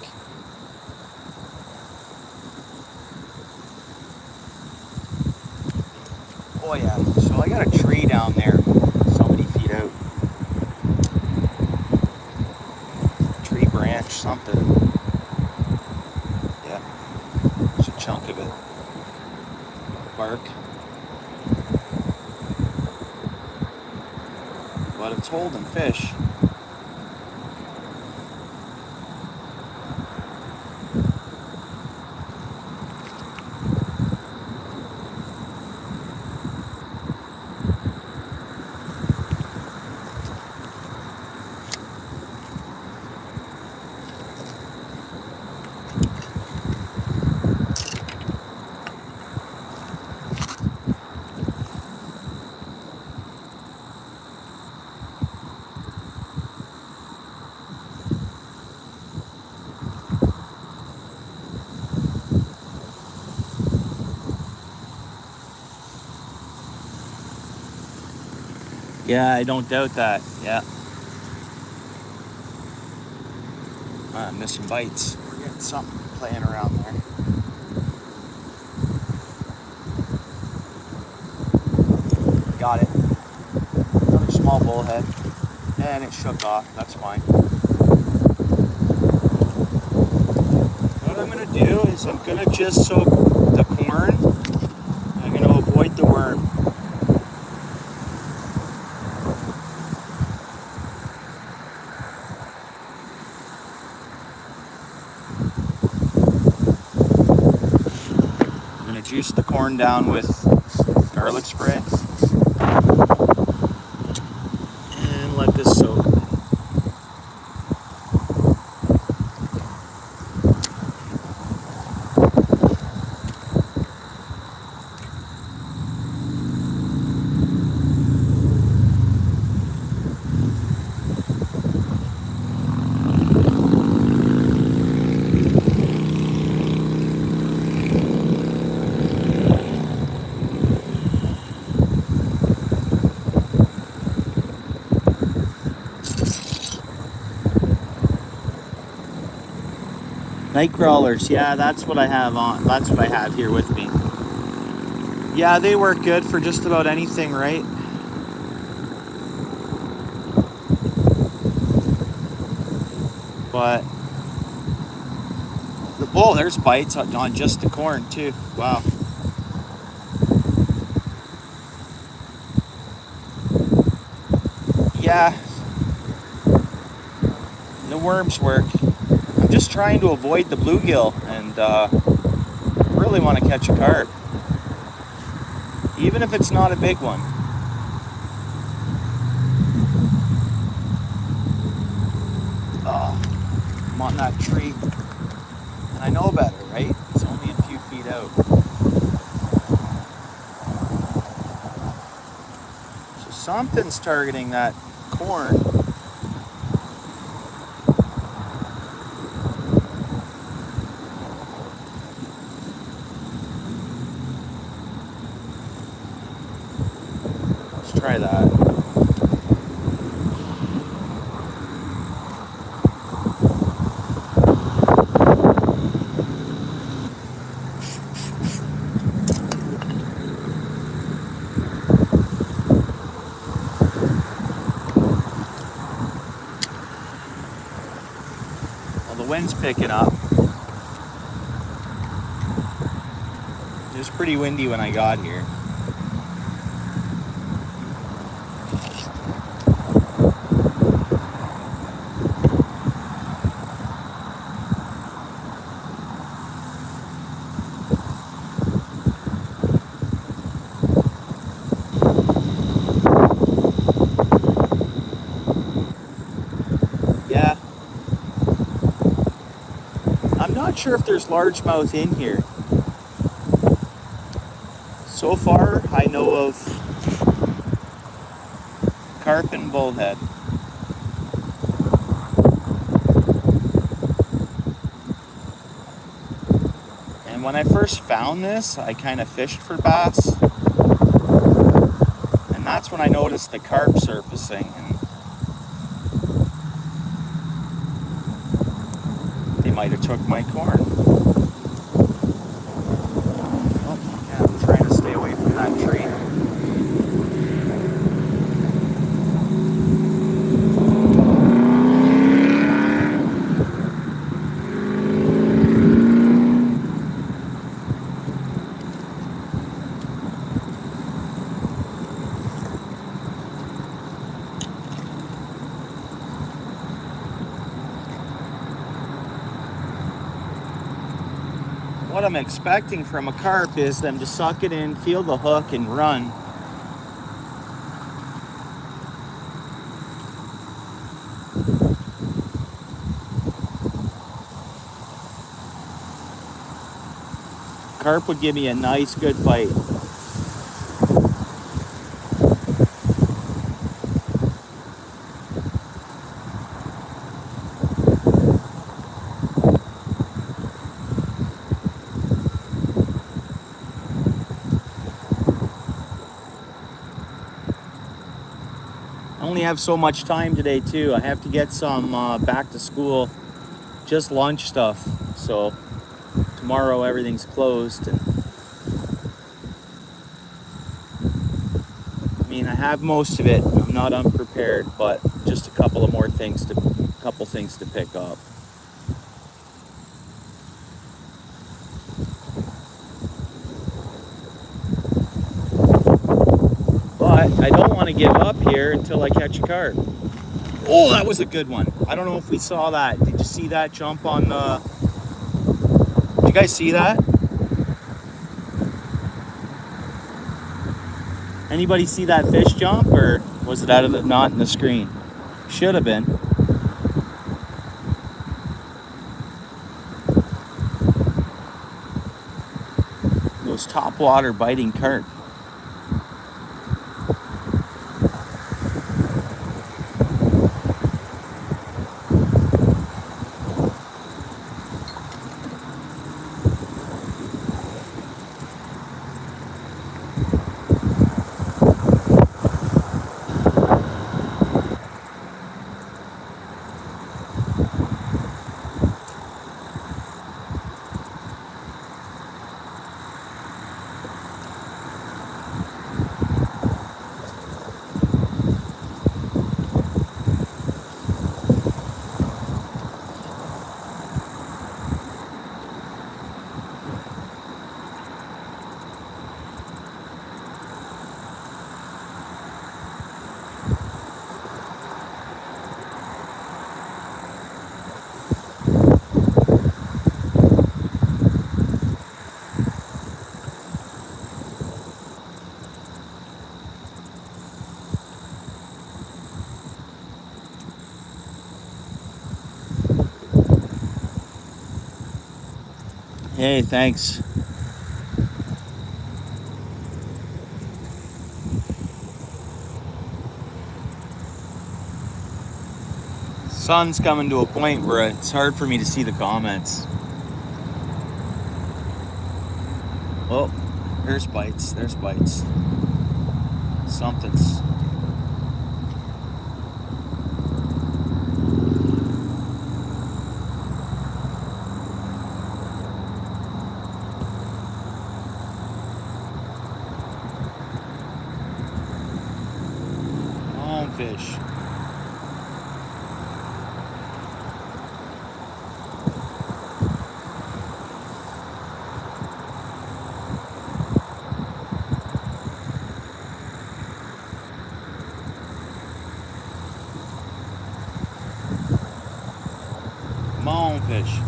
Oh yeah, so I got a tree down there, so many feet out. Tree branch, something. Yeah, it's a chunk of it. Bark. But it's holding fish. Yeah, I don't doubt that. Yeah. I'm missing bites. We're getting something playing around there. Got it. Another small bullhead. And it shook off. That's fine. What I'm going to do is I'm going to just soak the corn. I'm going to avoid the worm. I'm going to juice the corn down with garlic spray. And let this soak. Night crawlers, yeah, that's what I have on. That's what I have here with me. Yeah, they work good for just about anything, right? But oh, there's bites on just the corn too. Wow. Yeah, the worms work. I'm just trying to avoid the bluegill and really want to catch a carp, even if it's not a big one. Oh, I'm on that tree, and I know better, right? It's only a few feet out. So something's targeting that corn. Let's try that. Well, the wind's picking up. It was pretty windy when I got here. Yeah. I'm not sure if there's largemouth in here. So far, I know of carp and bullhead. And when I first found this, I kind of fished for bass. And that's when I noticed the carp surfacing. And might have took my corn. Oh, yeah, I'm trying to stay away from that tree. What I'm expecting from a carp is them to suck it in, feel the hook, and run. Carp would give me a nice, good bite. I only have so much time today too. I have to get some back to school, just lunch stuff. So tomorrow everything's closed. And I mean, I have most of it. I'm not unprepared, but just a couple things to pick up. But I don't want to give up here until I catch a carp. Oh, that was a good one. I don't know if we saw that. Did you see that jump on the... Did you guys see that? Anybody see that fish jump, or was it out of the... not in the screen? Should have been. Those topwater biting carp. Hey, thanks. Sun's coming to a point where it's hard for me to see the comments. Oh, there's bites. There's bites. Something's... Fish. Come on, fish.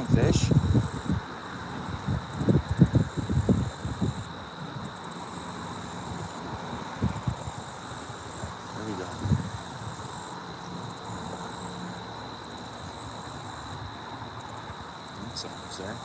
strong fish. There we go. Something's there.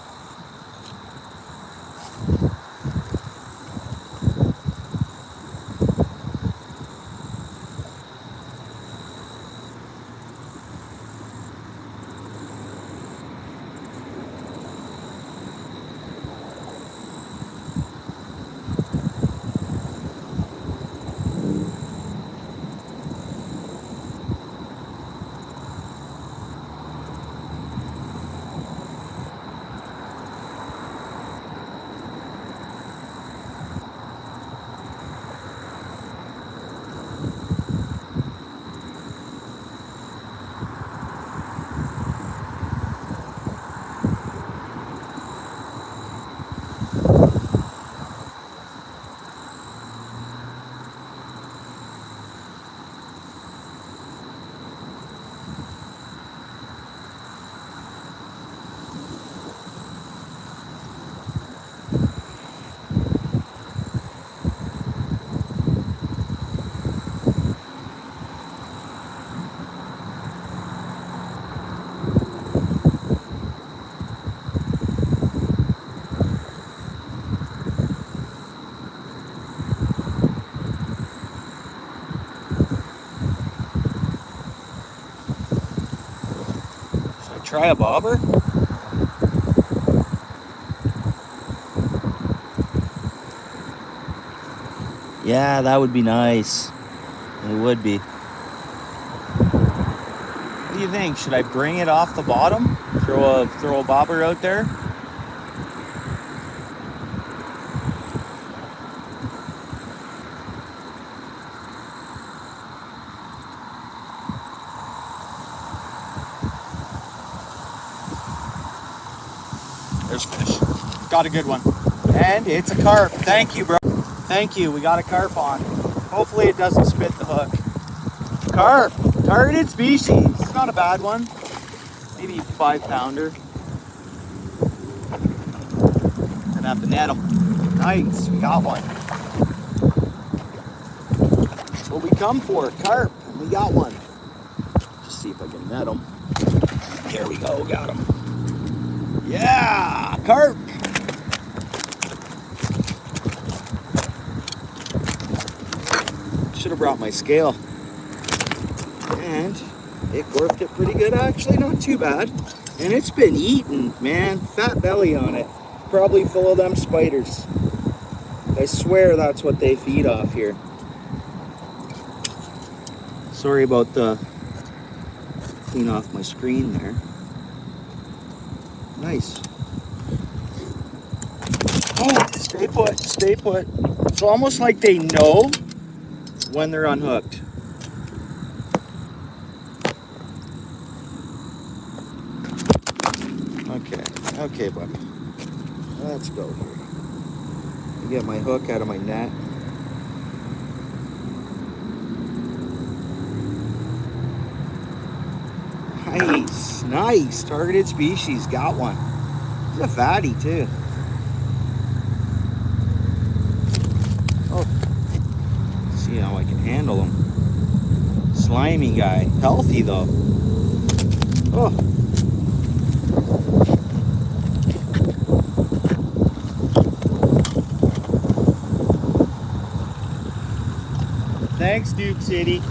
Try a bobber? Yeah, that would be nice. It would be. What do you think? Should I bring it off the bottom? Throw a bobber out there? There's fish. Got a good one. And it's a carp. Thank you, bro. Thank you. We got a carp on. Hopefully it doesn't spit the hook. Carp. Targeted species. It's not a bad one. Maybe 5-pounder. Gonna have to net him. Nice. We got one. That's what we come for. Carp. We got one. Just see if I can net him. There we go. Got him. Yeah, carp. Should have brought my scale. And it gorped it pretty good, actually, not too bad. And it's been eaten, man. Fat belly on it. Probably full of them spiders. I swear that's what they feed off here. Sorry about the clean off my screen there. Nice. Oh, stay put, stay put. It's almost like they know when they're unhooked. Okay, buddy. Let's go here. Get my hook out of my net. Nice, nice. Targeted species. Got one. He's a fatty too. Oh, see how I can handle him. Slimy guy. Healthy though. Oh. Thanks, Duke City.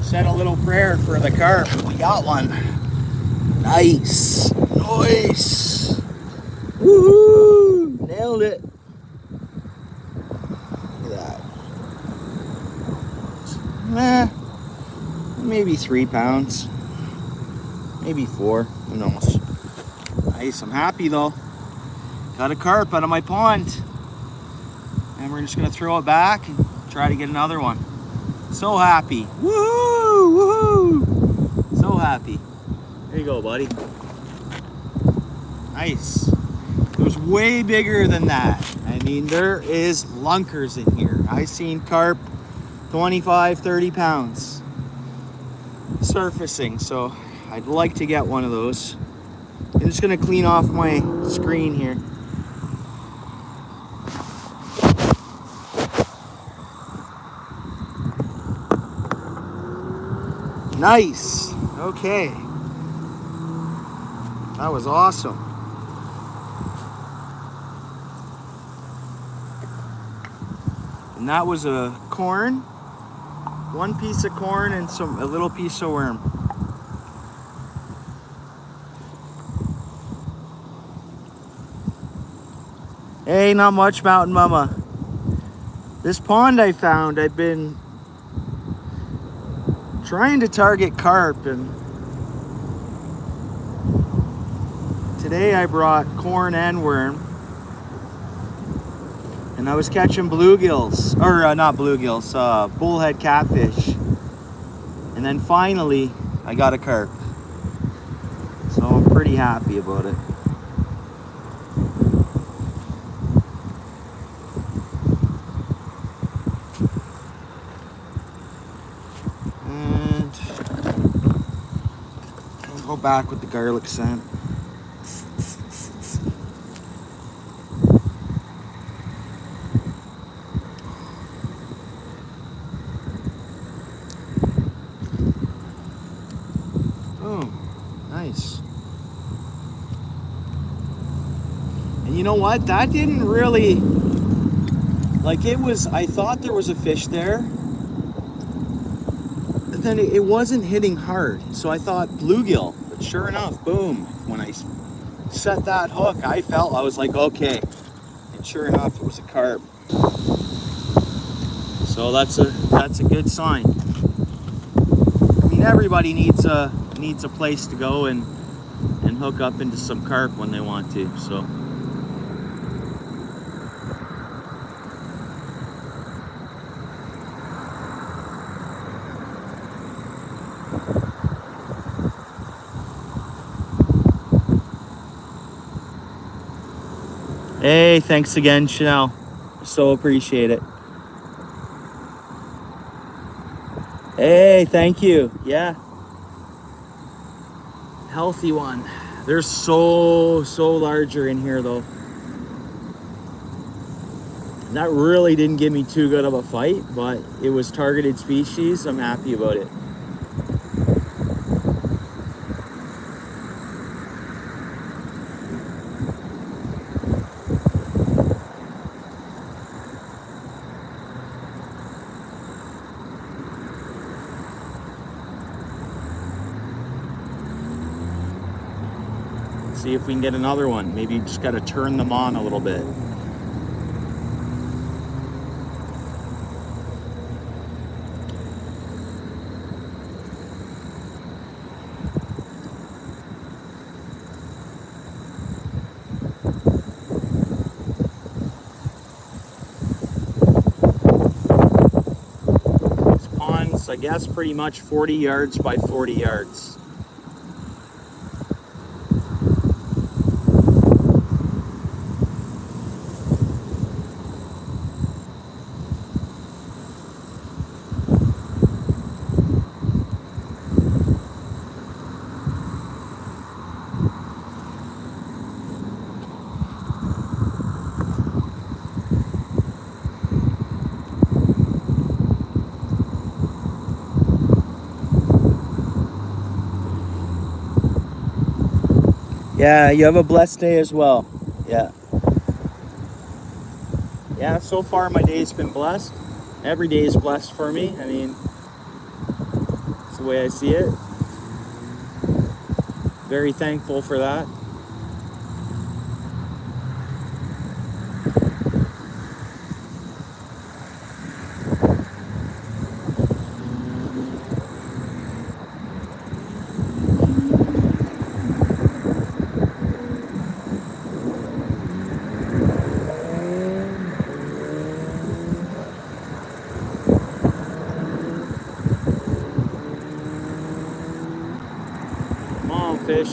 Said a little prayer for the carp. We got one. Nice. Nice. Woohoo! Nailed it. Look at that. Maybe 3 pounds. Maybe 4. Who knows? Nice. I'm happy though. Got a carp out of my pond. And we're just gonna throw it back and try to get another one. So happy. Woohoo! Woohoo! So happy. There you go, buddy. Nice. It was way bigger than that. I mean, there is lunkers in here. I've seen carp 25, 30 pounds surfacing. So I'd like to get one of those. I'm just gonna clean off my screen here. Nice. Okay. That was awesome. And that was a corn. One piece of corn and a little piece of worm. Hey, not much, Mountain Mama. This pond I found, I've been trying to target carp, and today I brought corn and worm, and I was catching bluegills, or not bluegills, bullhead catfish, and then finally I got a carp, so I'm pretty happy about it. And I'll go back with the garlic scent. Nice. And you know what? That didn't really, like, it was, I thought there was a fish there, but then it wasn't hitting hard. So I thought bluegill, but sure enough, boom. When I set that hook, I was like, okay. And sure enough, it was a carp. So that's a good sign. I mean, everybody needs a place to go and hook up into some carp when they want to. So hey, thanks again, Chanel. So appreciate it. Hey, thank you. Yeah. Healthy one. They're so larger in here though. That really didn't give me too good of a fight, but it was targeted species. I'm happy about it. See if we can get another one. Maybe you just got to turn them on a little bit. This pond's, I guess, pretty much 40 yards by 40 yards. Yeah, you have a blessed day as well. Yeah. Yeah, so far my day's been blessed. Every day is blessed for me. I mean, that's the way I see it. Very thankful for that. Fish.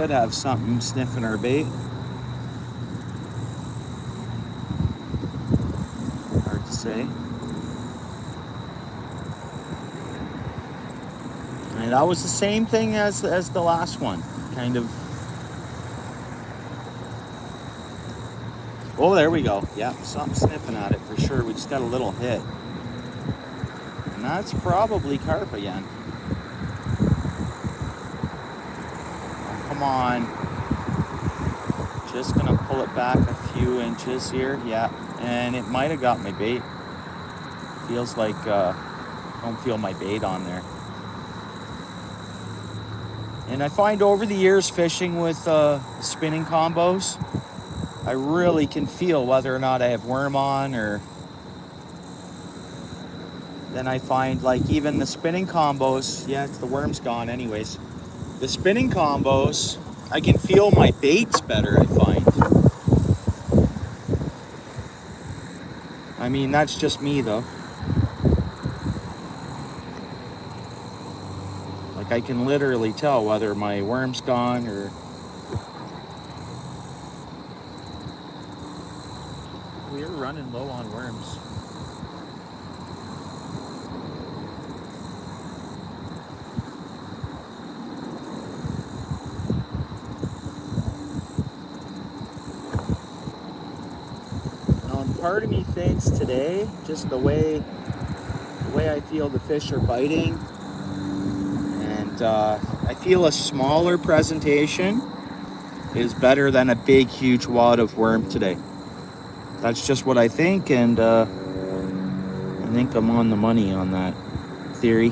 should have something sniffing our bait. Hard to say. And that was the same thing as the last one. Kind of. Oh, there we go. Yeah, something sniffing at it for sure. We just got a little hit. And that's probably carp again. Oh, come on. Just gonna pull it back a few inches here. Yeah, and it might have got my bait. Feels like don't feel my bait on there. And I find over the years fishing with spinning combos, I really can feel whether or not I have worm on, or then I find like even the spinning combos, yeah, the worm's gone anyways. The spinning combos, I can feel my baits better, I find. I mean, that's just me though. Like I can literally tell whether my worm's gone or... We're running low on worms. Part of me thinks today, just the way I feel the fish are biting, and I feel a smaller presentation is better than a big, huge wad of worm today. That's just what I think, and I think I'm on the money on that theory.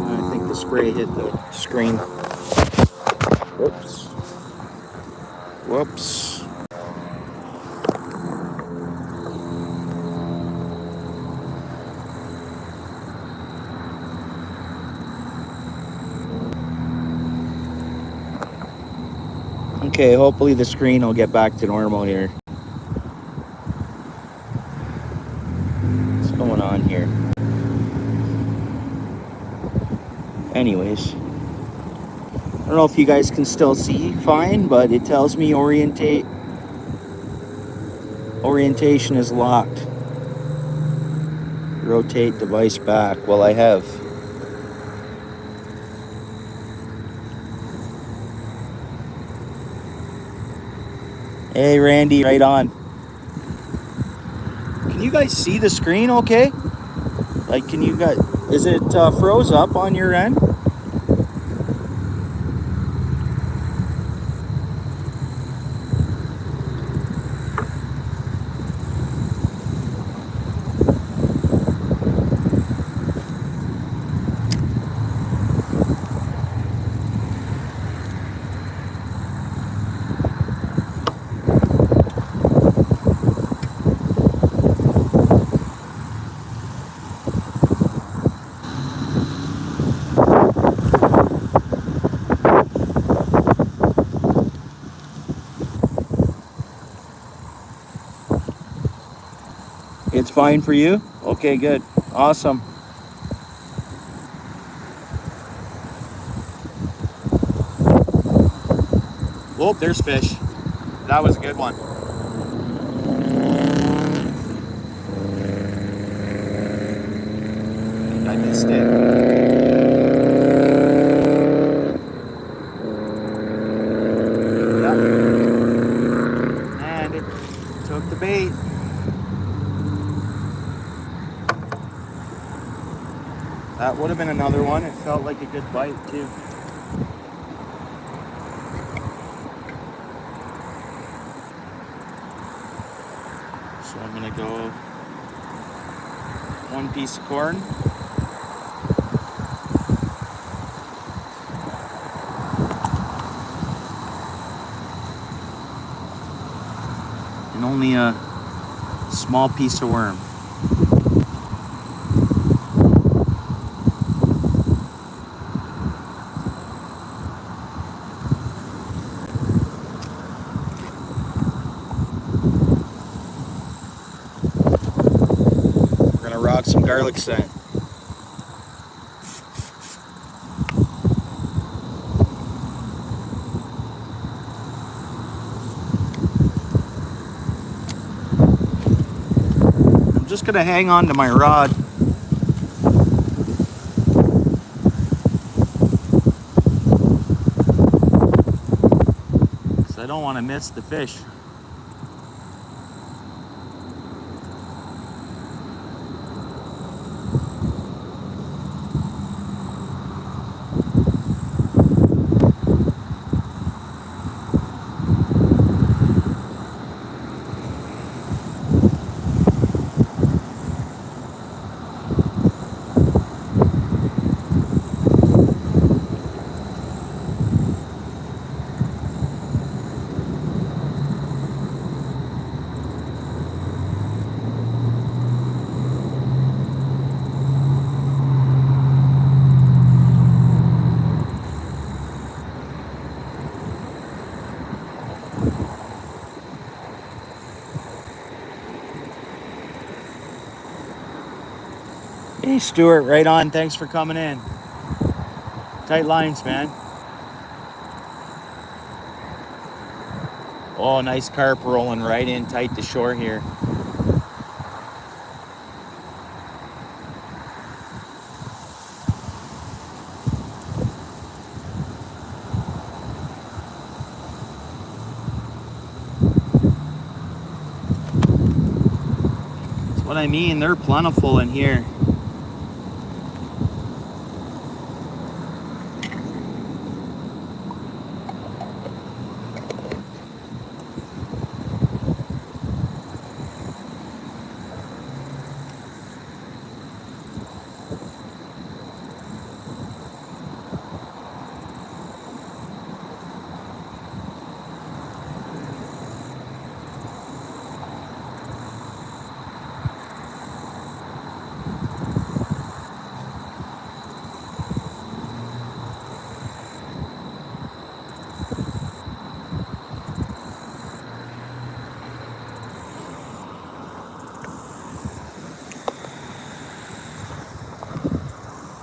I think the spray hit the screen. Whoops. Whoops. Okay, hopefully the screen will get back to normal here. What's going on here? Anyways, I don't know if you guys can still see fine, but it tells me orientation is locked. Rotate device back. Well, I have. Hey, Randy, right on. Can you guys see the screen okay? Like, can you guys... Is it froze up on your end? It's fine for you? Okay, good. Awesome. Whoop, there's fish. That was a good one. I missed it. Yep. And it took the bait. That would have been another one. It felt like a good bite too. So I'm gonna go one piece of corn. And only a small piece of worm. got some garlic scent. I'm just gonna hang on to my rod. So I don't want to miss the fish. Hey Stuart, right on. Thanks for coming in. Tight lines, man. Oh, nice carp rolling right in tight to shore here. That's what I mean. They're plentiful in here.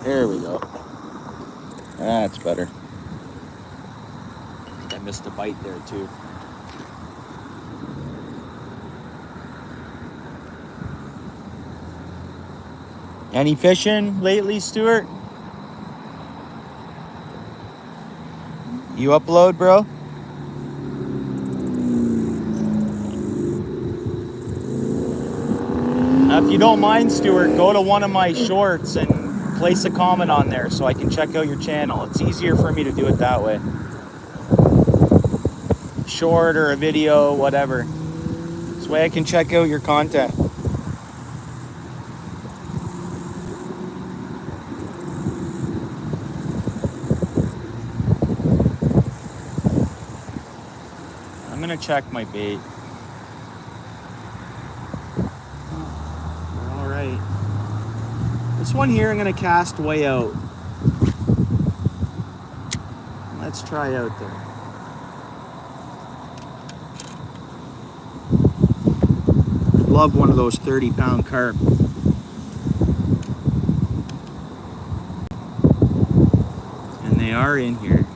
There we go. That's better. I think I missed a bite there too. Any fishing lately, Stuart? You upload, bro? Now, if you don't mind, Stuart, go to one of my shorts and place a comment on there so I can check out your channel. It's easier for me to do it that way. Short or a video, whatever. This way I can check out your content. I'm gonna check my bait. All right. This one here I'm gonna cast way out. Let's try out there. I'd love one of those 30-pound carp. And they are in here.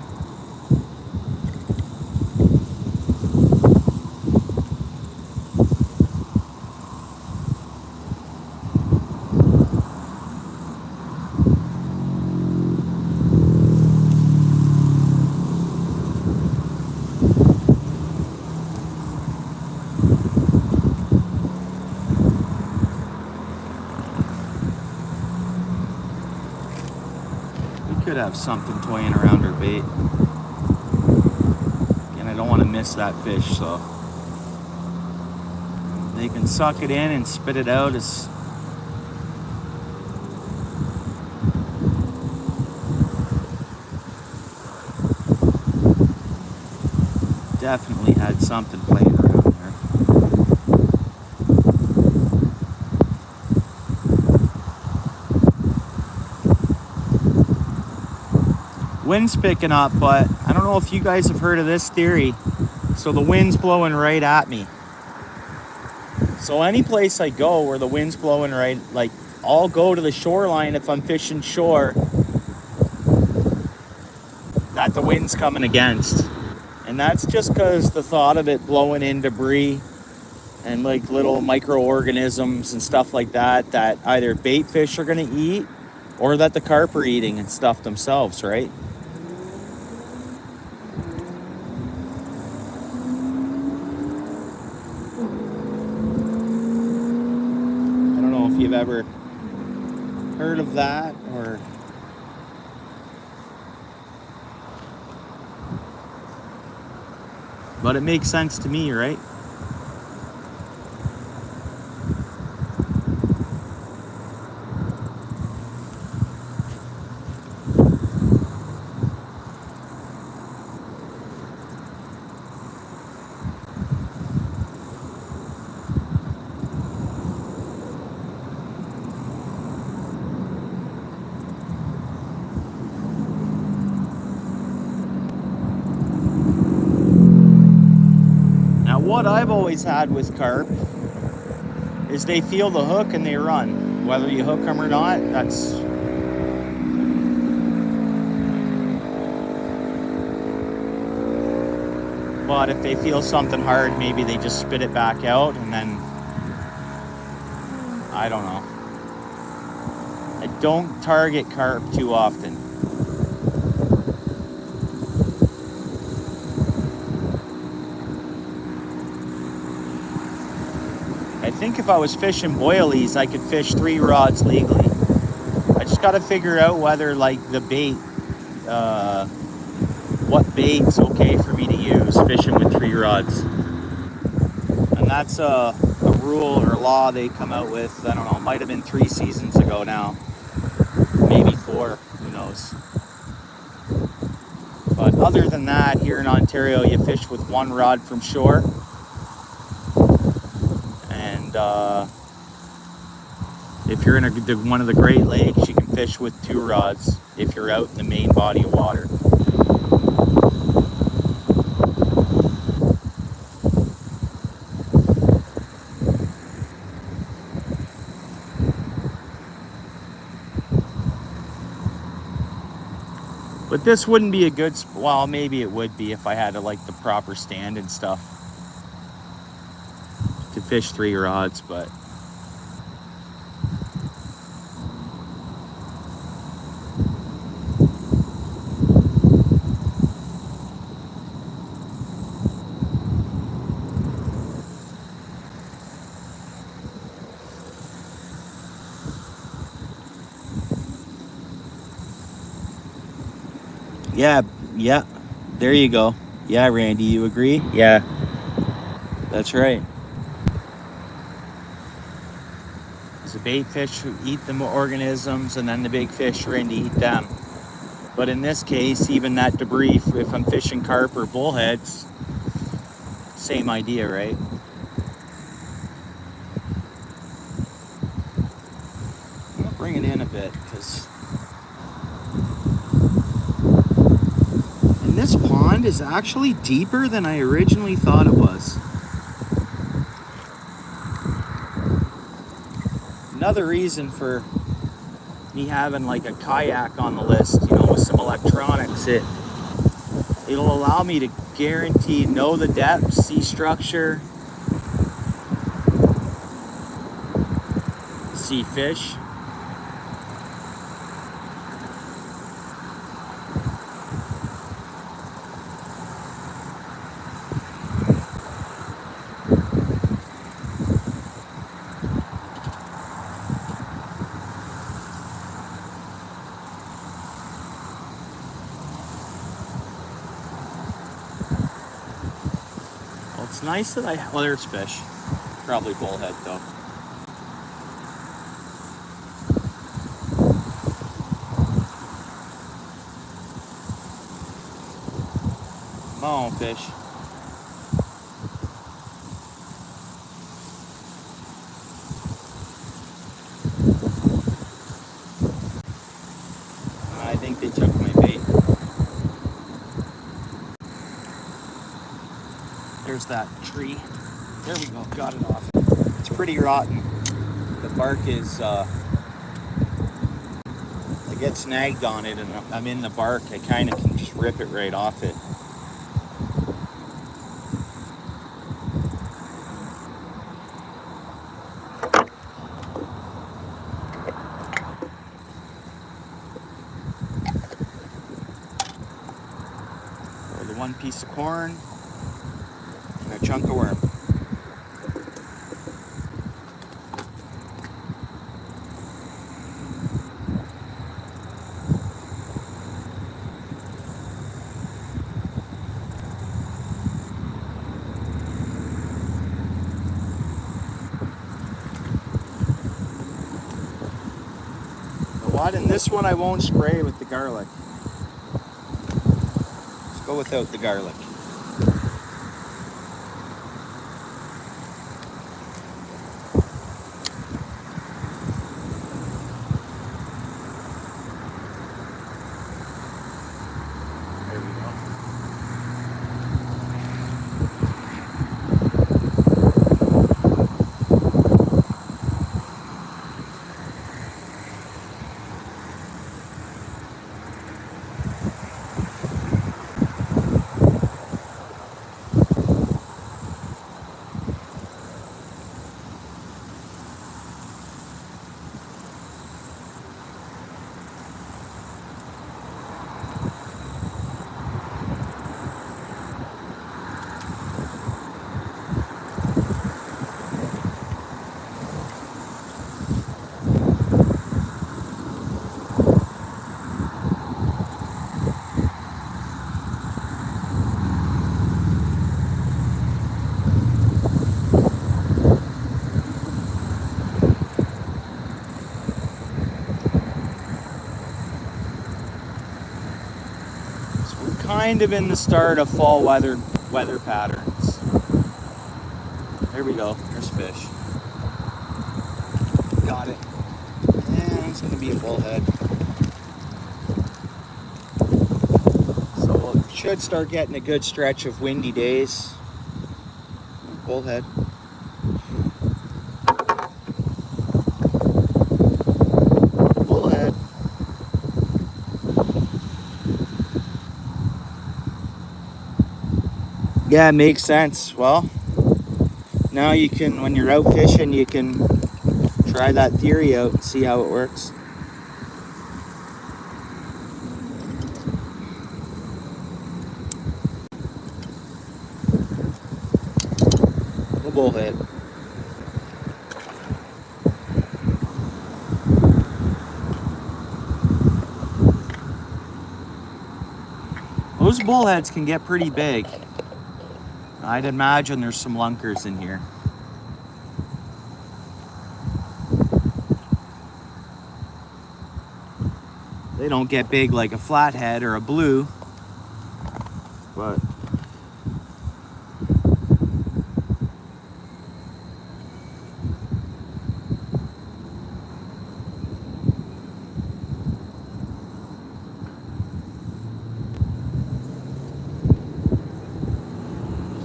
Could have something toying around her bait. And I don't want to miss that fish, so they can suck it in and spit it out. As definitely had something playing around there. Wind's picking up, but I don't know if you guys have heard of this theory. So the wind's blowing right at me. So any place I go where the wind's blowing right, like I'll go to the shoreline if I'm fishing shore that the wind's coming against. And that's just because the thought of it blowing in debris and like little microorganisms and stuff like that that either bait fish are going to eat or that the carp are eating and stuff themselves, right? I don't know if you've ever heard of that, or but it makes sense to me, right? Now, what I've always had with carp is they feel the hook and they run. Whether you hook them or not, that's... But if they feel something hard, maybe they just spit it back out, and then... I don't know. I don't target carp too often. I think if I was fishing boilies, I could fish 3 rods legally. I just got to figure out whether, like, the bait, what bait's okay for me to use fishing with 3 rods. And that's a rule or law they come out with, I don't know, it might have been 3 seasons ago now. Maybe 4, who knows. But other than that, here in Ontario, you fish with 1 rod from shore. And if you're in one of the Great Lakes, you can fish with 2 rods if you're out in the main body of water. But this wouldn't be a good, well, maybe it would be if I had like the proper stand and stuff to fish 3 rods, but yeah, there you go. Yeah, Randy, you agree? Yeah, that's right. The bait fish eat the organisms, and then the big fish are in to eat them. But in this case, even that debris, if I'm fishing carp or bullheads, same idea, right? I'm gonna bring it in a bit, because this pond is actually deeper than I originally thought it was. Another reason for me having like a kayak on the list, you know, with some electronics, it'll allow me to guarantee know the depth, see structure, see fish. It's nice that well, there's fish. Probably bullhead though. Come on, fish. I think they took my bait. There's that tree. There we go, got it off. It's pretty rotten. The bark is get snagged on it and I'm in the bark, I kind of can just rip it right off it. Or the one piece of corn and a chunk of worm. And this one I won't spray with the garlic. Let's go without the garlic. There we go. Kind of in the start of fall weather patterns. There we go. There's fish. Got it. And it's gonna be a bullhead. So we should start getting a good stretch of windy days. Bullhead. Bullhead. Yeah, it makes sense. Well, now you can, when you're out fishing, you can try that theory out and see how it works. A bullhead. Those bullheads can get pretty big. I'd imagine there's some lunkers in here. They don't get big like a flathead or a blue, but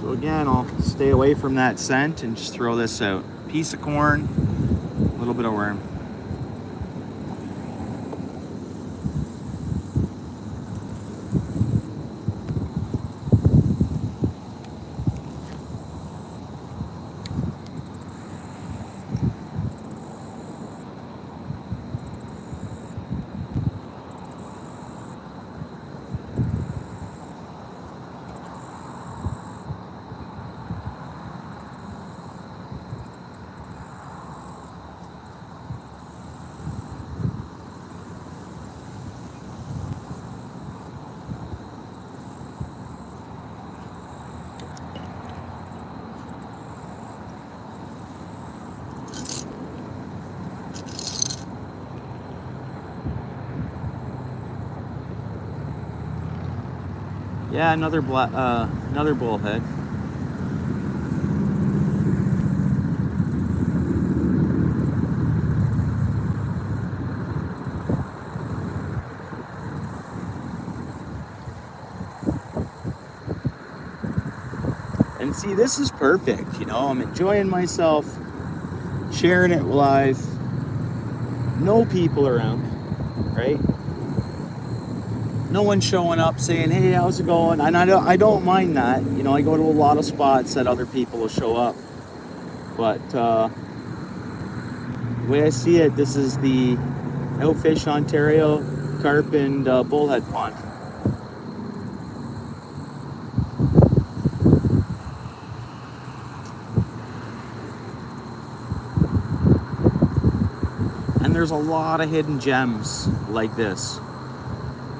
so again, I'll stay away from that scent and just throw this out. Piece of corn, a little bit of worm. Yeah, another bullhead. And see, this is perfect, you know, I'm enjoying myself, sharing it live, no people around, right? No one's showing up saying, hey, how's it going? And I don't mind that. You know, I go to a lot of spots that other people will show up. But the way I see it, this is the Outfish Ontario Carp and Bullhead Pond. And there's a lot of hidden gems like this.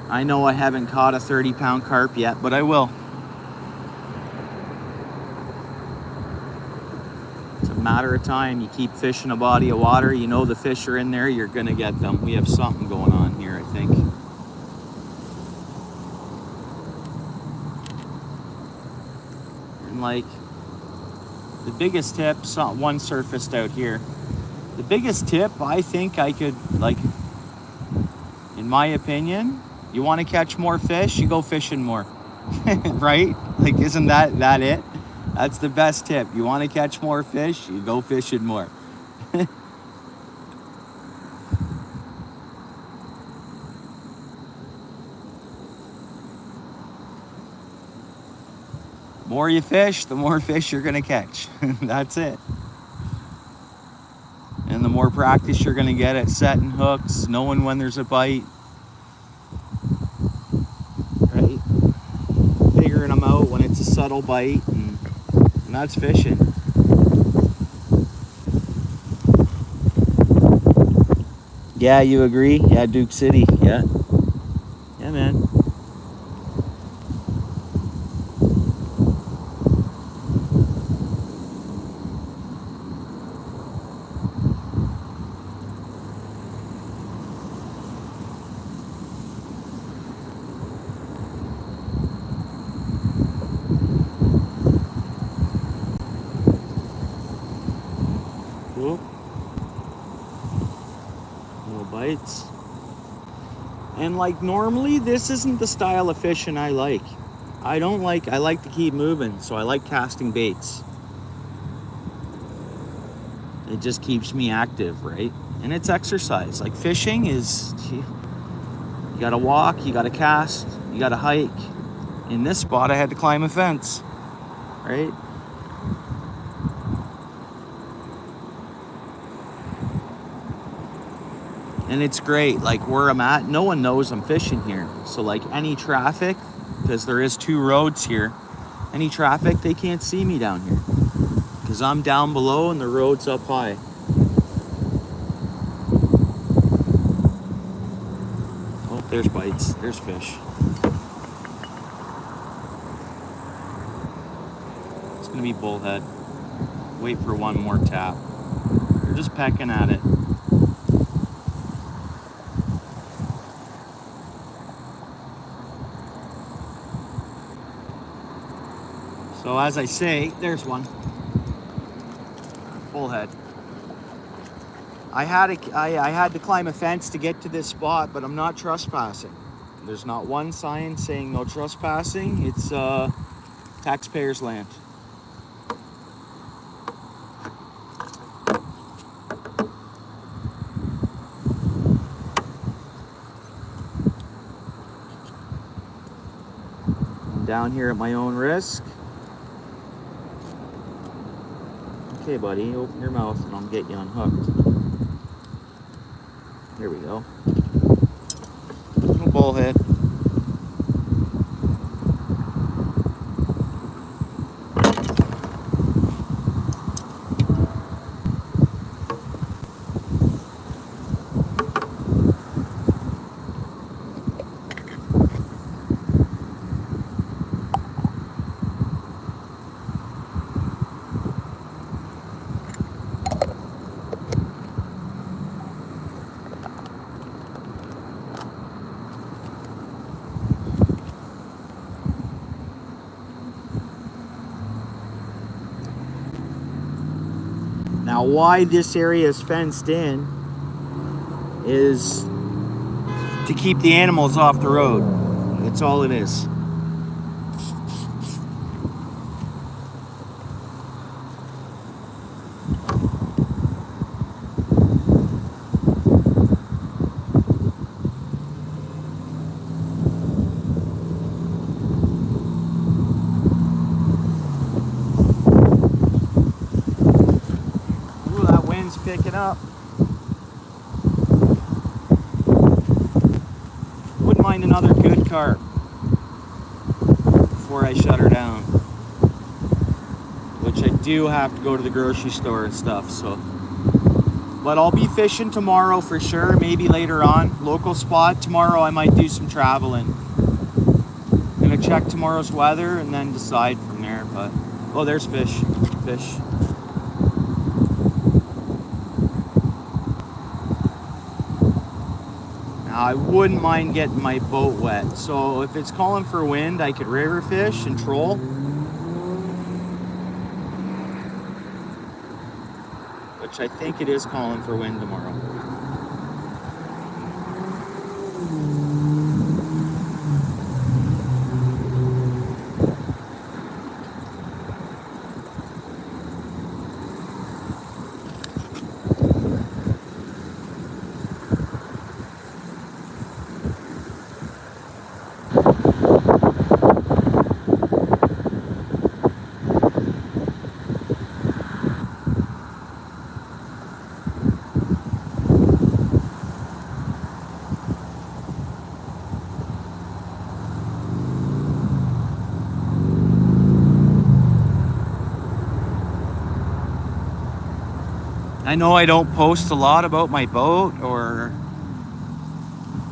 I know I haven't caught a 30-pound carp yet, but I will. It's a matter of time. You keep fishing a body of water, you know the fish are in there, you're gonna get them. We have something going on here, I think. And like, the biggest tip, one surfaced out here. The biggest tip I think I could, like, in my opinion, you want to catch more fish, you go fishing more. Right? Like, isn't that it? That's the best tip. You want to catch more fish, you go fishing more. More you fish, the more fish you're gonna catch. That's it. And the more practice you're gonna get at setting hooks, knowing when there's a bite, right? Figuring them out when it's a subtle bite, and that's fishing. Yeah, you agree? Yeah, Duke City, yeah. Yeah, man. Cool. Little bites. And like, normally this isn't the style of fishing I like. I like to keep moving, so I like casting baits. It just keeps me active, right? And it's exercise. Like, fishing is, you gotta walk, you gotta cast, you gotta hike. In this spot, I had to climb a fence, right? And it's great, like where I'm at, no one knows I'm fishing here. So like, any traffic, because there is 2 roads here, any traffic, they can't see me down here. Because I'm down below and the road's up high. Oh, there's bites, there's fish. It's gonna be bullhead. Wait for one more tap. They're just pecking at it. So as I say, there's one. Bullhead. I had to climb a fence to get to this spot, but I'm not trespassing. There's not one sign saying no trespassing. It's taxpayers' land. I'm down here at my own risk. Okay, buddy, open your mouth and I'll get you unhooked. There we go. No bullhead. Now, why this area is fenced in is to keep the animals off the road. That's all it is. Yeah. Wouldn't mind another good carp before I shut her down. Which I do have to go to the grocery store and stuff, so. But I'll be fishing tomorrow for sure, maybe later on. Local spot. Tomorrow I might do some traveling. Gonna check tomorrow's weather and then decide from there, but. Oh, there's fish. Fish. Now, I wouldn't mind getting my boat wet. So if it's calling for wind, I could river fish and troll. Which I think it is calling for wind tomorrow. I know I don't post a lot about my boat,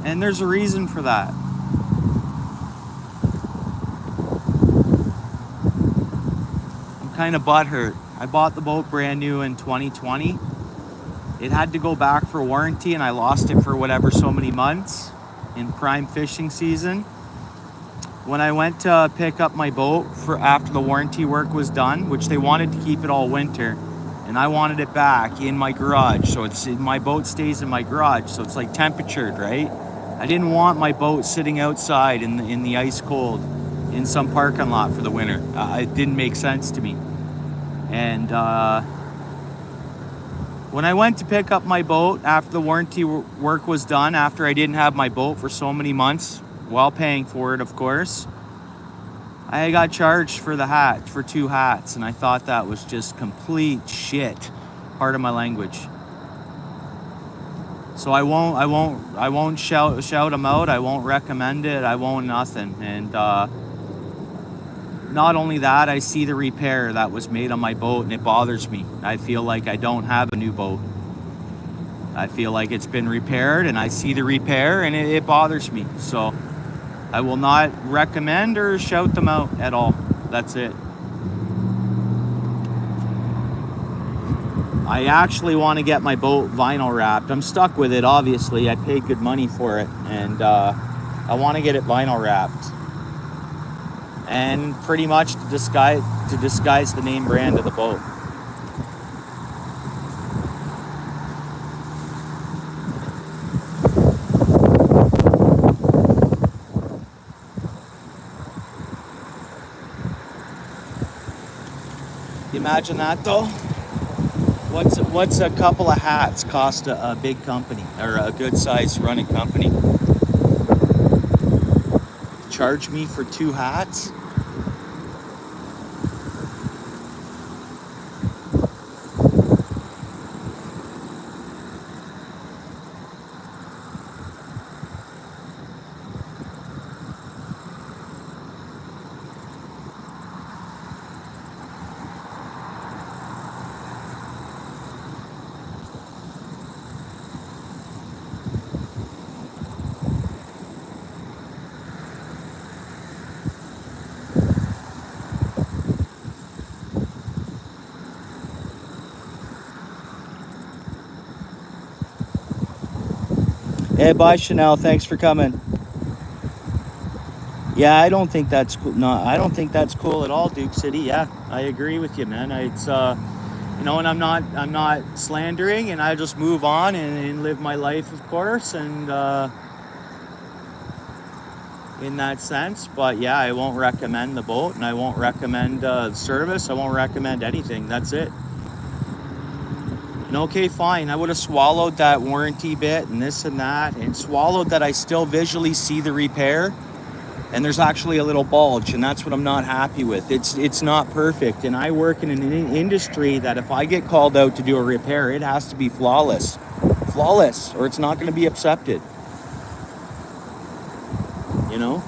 and there's a reason for that. I'm kind of butthurt. I bought the boat brand new in 2020. It had to go back for warranty and I lost it for whatever so many months in prime fishing season. When I went to pick up my boat for after the warranty work was done, which they wanted to keep it all winter, and I wanted it back in my garage. So my boat stays in my garage, so it's like temperatured, right? I didn't want my boat sitting outside in the ice cold in some parking lot for the winter. It didn't make sense to me. And when I went to pick up my boat after the warranty work was done, after I didn't have my boat for so many months, while paying for it, of course, I got charged for the hat, for 2 hats, and I thought that was just complete shit. Part of my language. So I won't shout them out. I won't recommend it. I won't nothing. And not only that, I see the repair that was made on my boat, and it bothers me. I feel like I don't have a new boat. I feel like it's been repaired, and I see the repair, and it bothers me. So I will not recommend or shout them out at all. That's it. I actually want to get my boat vinyl wrapped. I'm stuck with it, obviously. I paid good money for it, and I want to get it vinyl wrapped. And pretty much to disguise the name brand of the boat. Imagine that though. What's a couple of hats cost a big company or a good sized running company? Charge me for 2 hats? Hey, bye Chanel. Thanks for coming. Yeah, I don't think that's cool. No, I don't think that's cool at all, Duke City. Yeah, I agree with you, man. It's and I'm not slandering, and I just move on and live my life, of course, and in that sense. But yeah, I won't recommend the boat, and I won't recommend service. I won't recommend anything. That's it. And okay, fine. I would have swallowed that warranty bit and this and that, and swallowed that I still visually see the repair. and there's actually a little bulge, and that's what I'm not happy with. It's not perfect, and I work in an industry that if I get called out to do a repair, it has to be flawless, or it's not going to be accepted. You know.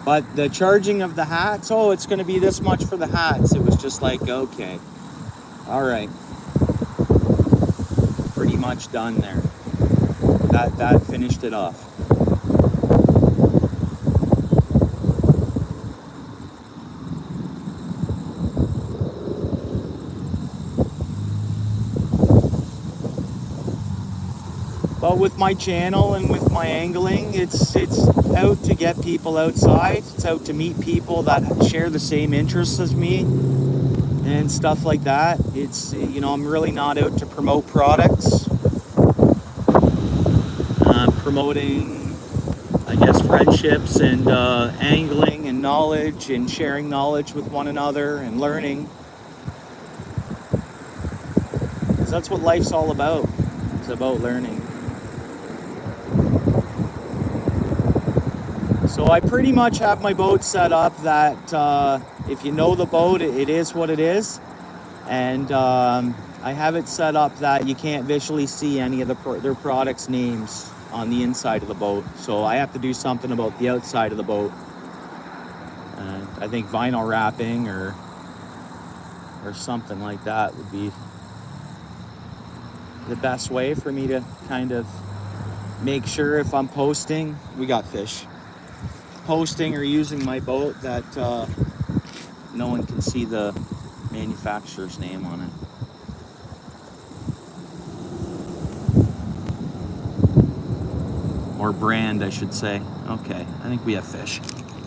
But the charging of the hats, oh, it's going to be this much for the hats. It was just like, okay, all right, pretty much done there. That finished it off. But with my channel and with my angling, it's out to get people outside. It's out to meet people that share the same interests as me and stuff like that. It's, you know, I'm really not out to promote products. Promoting, I guess, friendships and angling and knowledge and sharing knowledge with one another and learning. 'Cause that's what life's all about. It's about learning. So I pretty much have my boat set up that if you know the boat, it is what it is. And I have it set up that you can't visually see any of their products' names on the inside of the boat. So I have to do something about the outside of the boat. I think vinyl wrapping or something like that would be the best way for me to kind of make sure if I'm posting, we got fish, posting or using my boat that no one can see the manufacturer's name on it. Or brand, I should say. Okay, I think we have fish.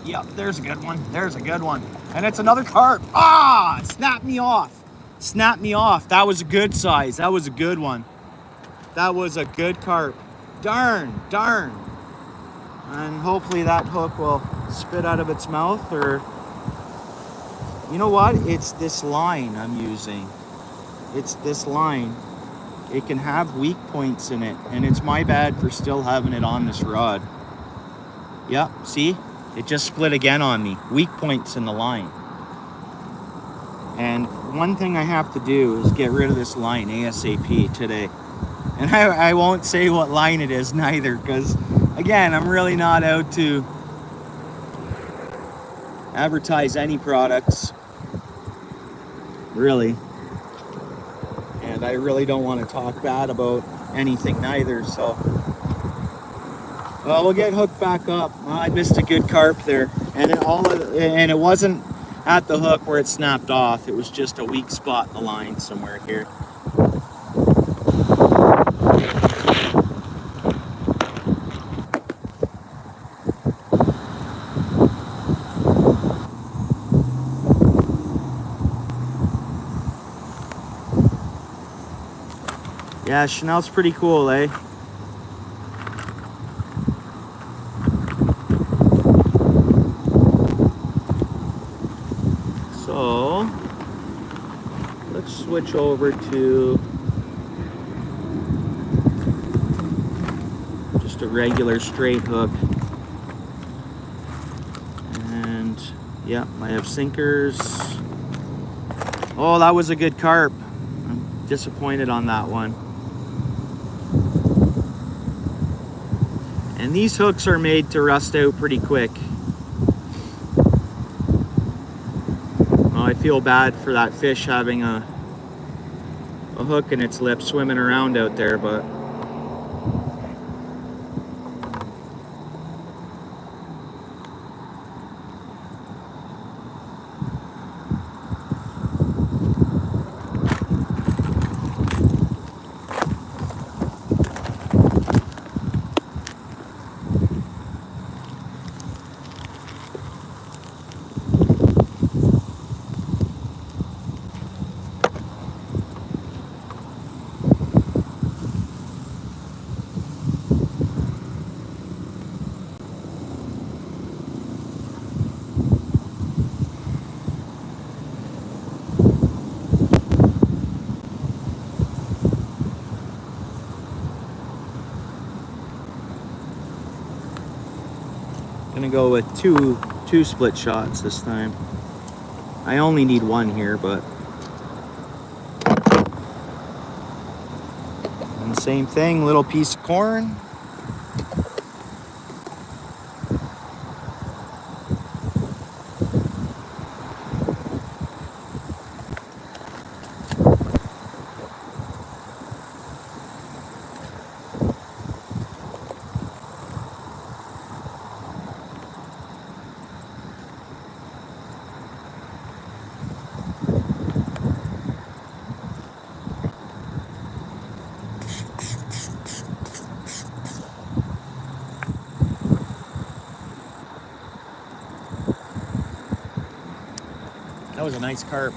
Yep, there's a good one. There's a good one. And it's another carp. Ah, it snapped me off. Snapped me off. That was a good size. That was a good one. That was a good carp. Darn. And hopefully that hook will spit out of its mouth, or you know what? It's this line I'm using. It's this line. It can have weak points in it, and it's my bad for still having it on this rod. Yep, see? It just split again on me. Weak points in the line. And one thing I have to do is get rid of this line ASAP today. And I won't say what line it is neither, because again, I'm really not out to advertise any products, really. And I really don't want to talk bad about anything neither, so. Well, we'll get hooked back up. Well, I missed a good carp there. And it wasn't at the hook where it snapped off. It was just a weak spot in the line somewhere here. Yeah, Chanel's pretty cool, eh? So, let's switch over to just a regular straight hook. And, yeah, I have sinkers. Oh, that was a good carp. I'm disappointed on that one. And these hooks are made to rust out pretty quick. Well, I feel bad for that fish having a hook in its lip swimming around out there, but Gonna go with two split shots this time. I only need one here, but. And same thing, little piece of corn. That was a nice carp.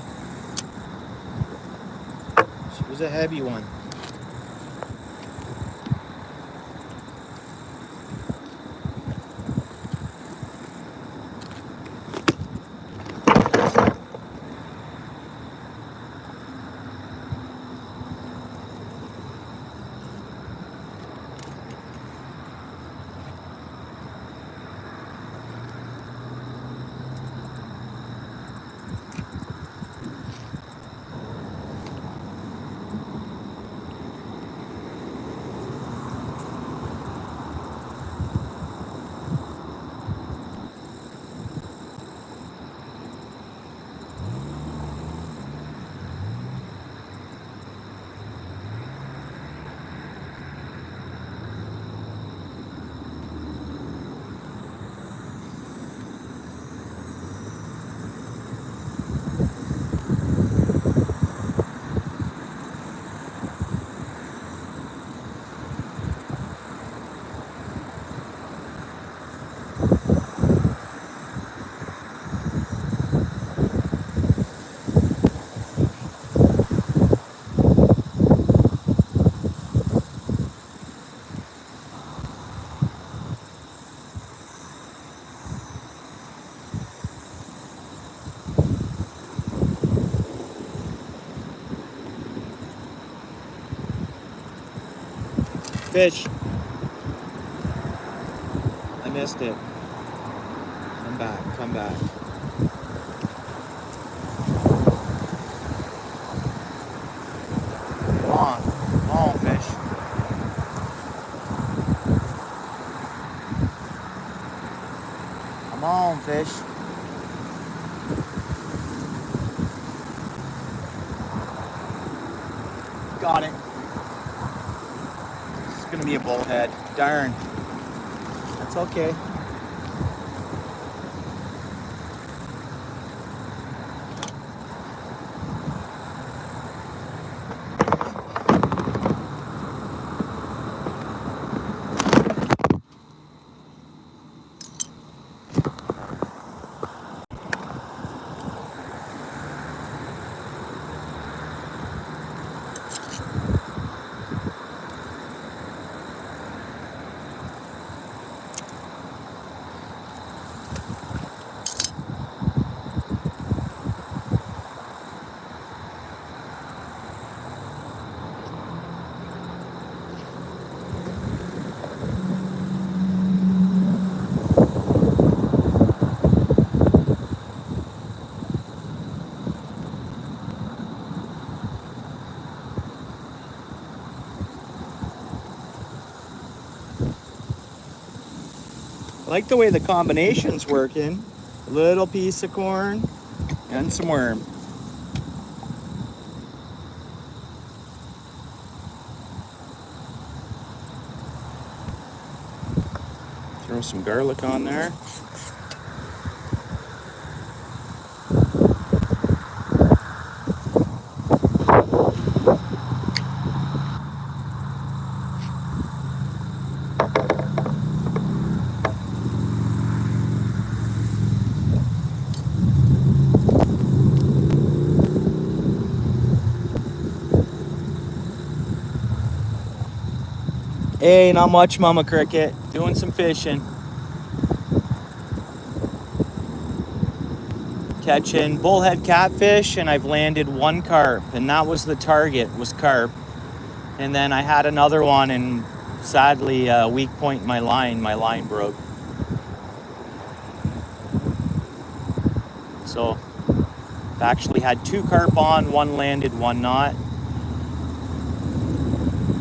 She was a heavy one. Fish. I missed it. Come back, come back. Come on, fish. Come on, fish. Got it. It's gonna be a bullhead. Darn. That's okay. I like the way the combination's working. A little piece of corn and some worm. Throw some garlic on there. Hey, not much, Mama Cricket. Doing some fishing. Catching bullhead catfish, and I've landed one carp, and that was the target, was carp. And then I had another one, and sadly, weak point in my line broke. So I've actually had 2 carp on, one landed, one not.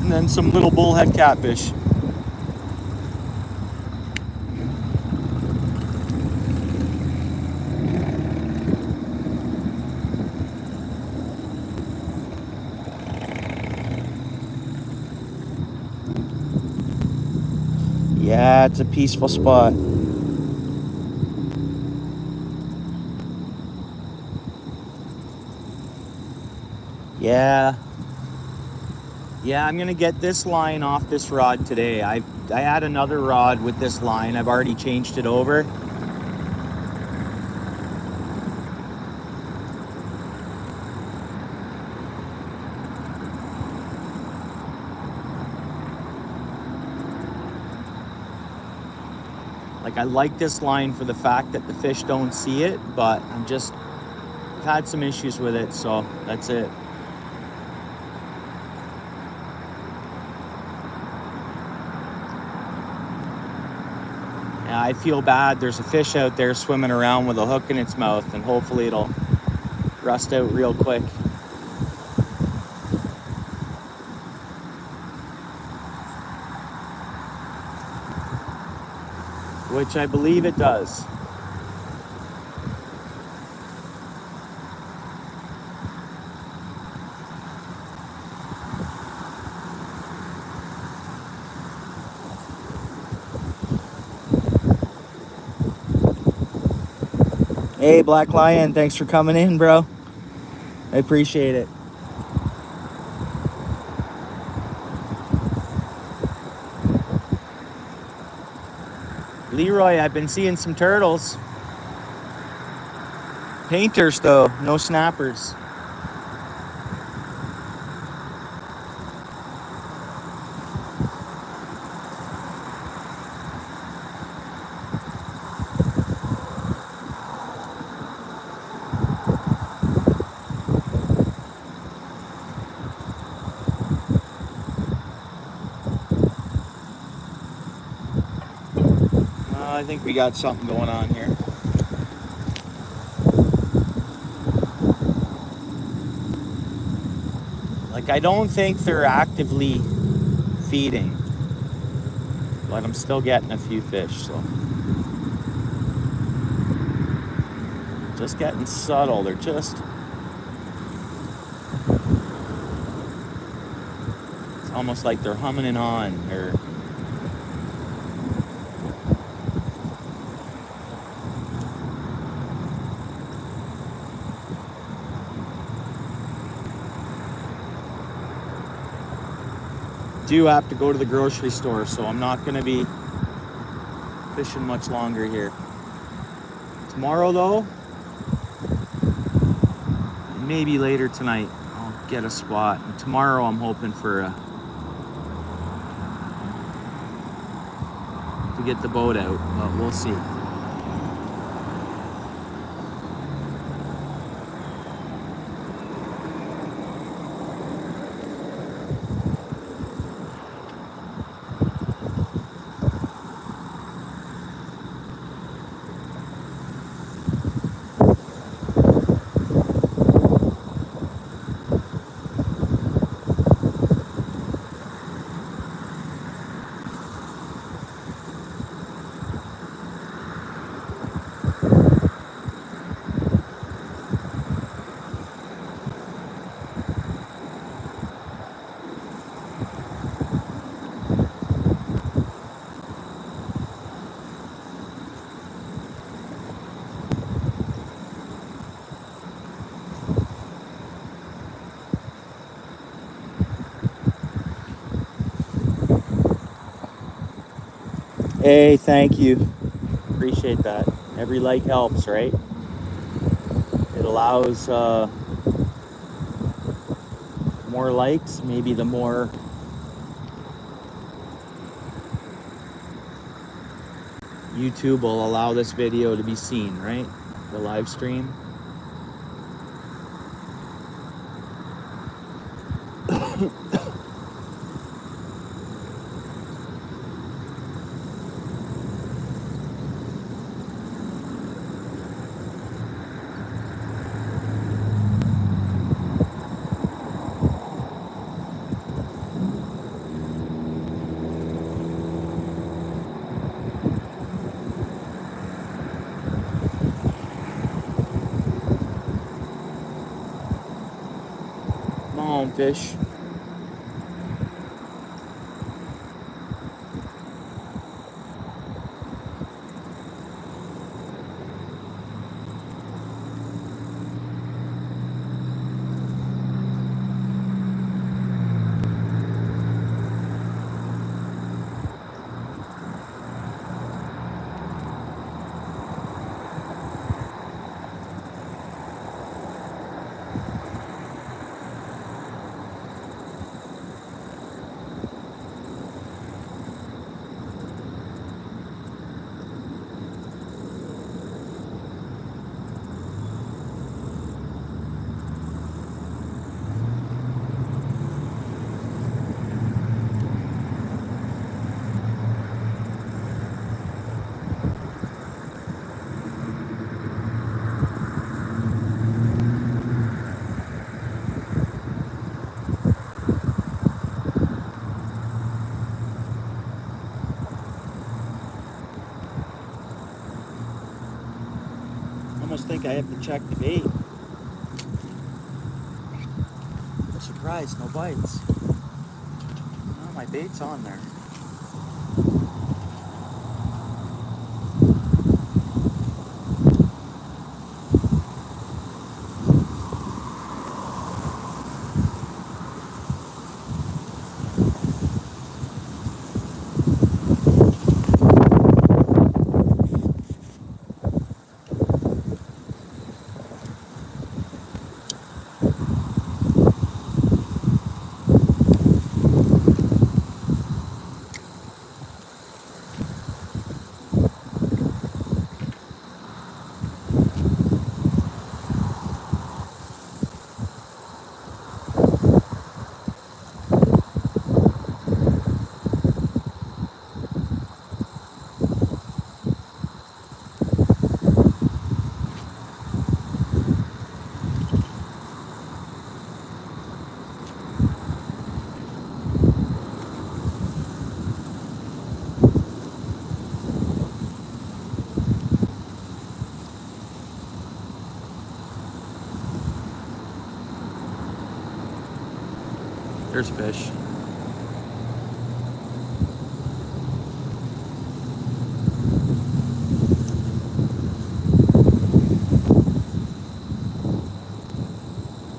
And then some little bullhead catfish. Yeah, it's a peaceful spot. Yeah. Yeah, I'm gonna get this line off this rod today. I had another rod with this line. I've already changed it over. Like, I like this line for the fact that the fish don't see it, but I've had some issues with it, so that's it. Yeah, I feel bad. There's a fish out there swimming around with a hook in its mouth, and hopefully it'll rust out real quick. Which I believe it does. Hey, Black Lion, thanks for coming in, bro. I appreciate it. Leroy, I've been seeing some turtles. Painters, though, no snappers. I think we got something going on here. Like, I don't think they're actively feeding, but I'm still getting a few fish, so. Just getting subtle. They're just... It's almost like they're humming it on. They're... do have to go to the grocery store, so I'm not going to be fishing much longer here. Tomorrow, though, and maybe later tonight, I'll get a spot. And tomorrow, I'm hoping to get the boat out, but we'll see. Hey, thank you. Appreciate that. Every like helps, right? It allows more likes. Maybe the more YouTube will allow this video to be seen, right? The live stream. fish. I almost think I have to check the bait. Surprise, no bites. Oh, my bait's on there. There's fish.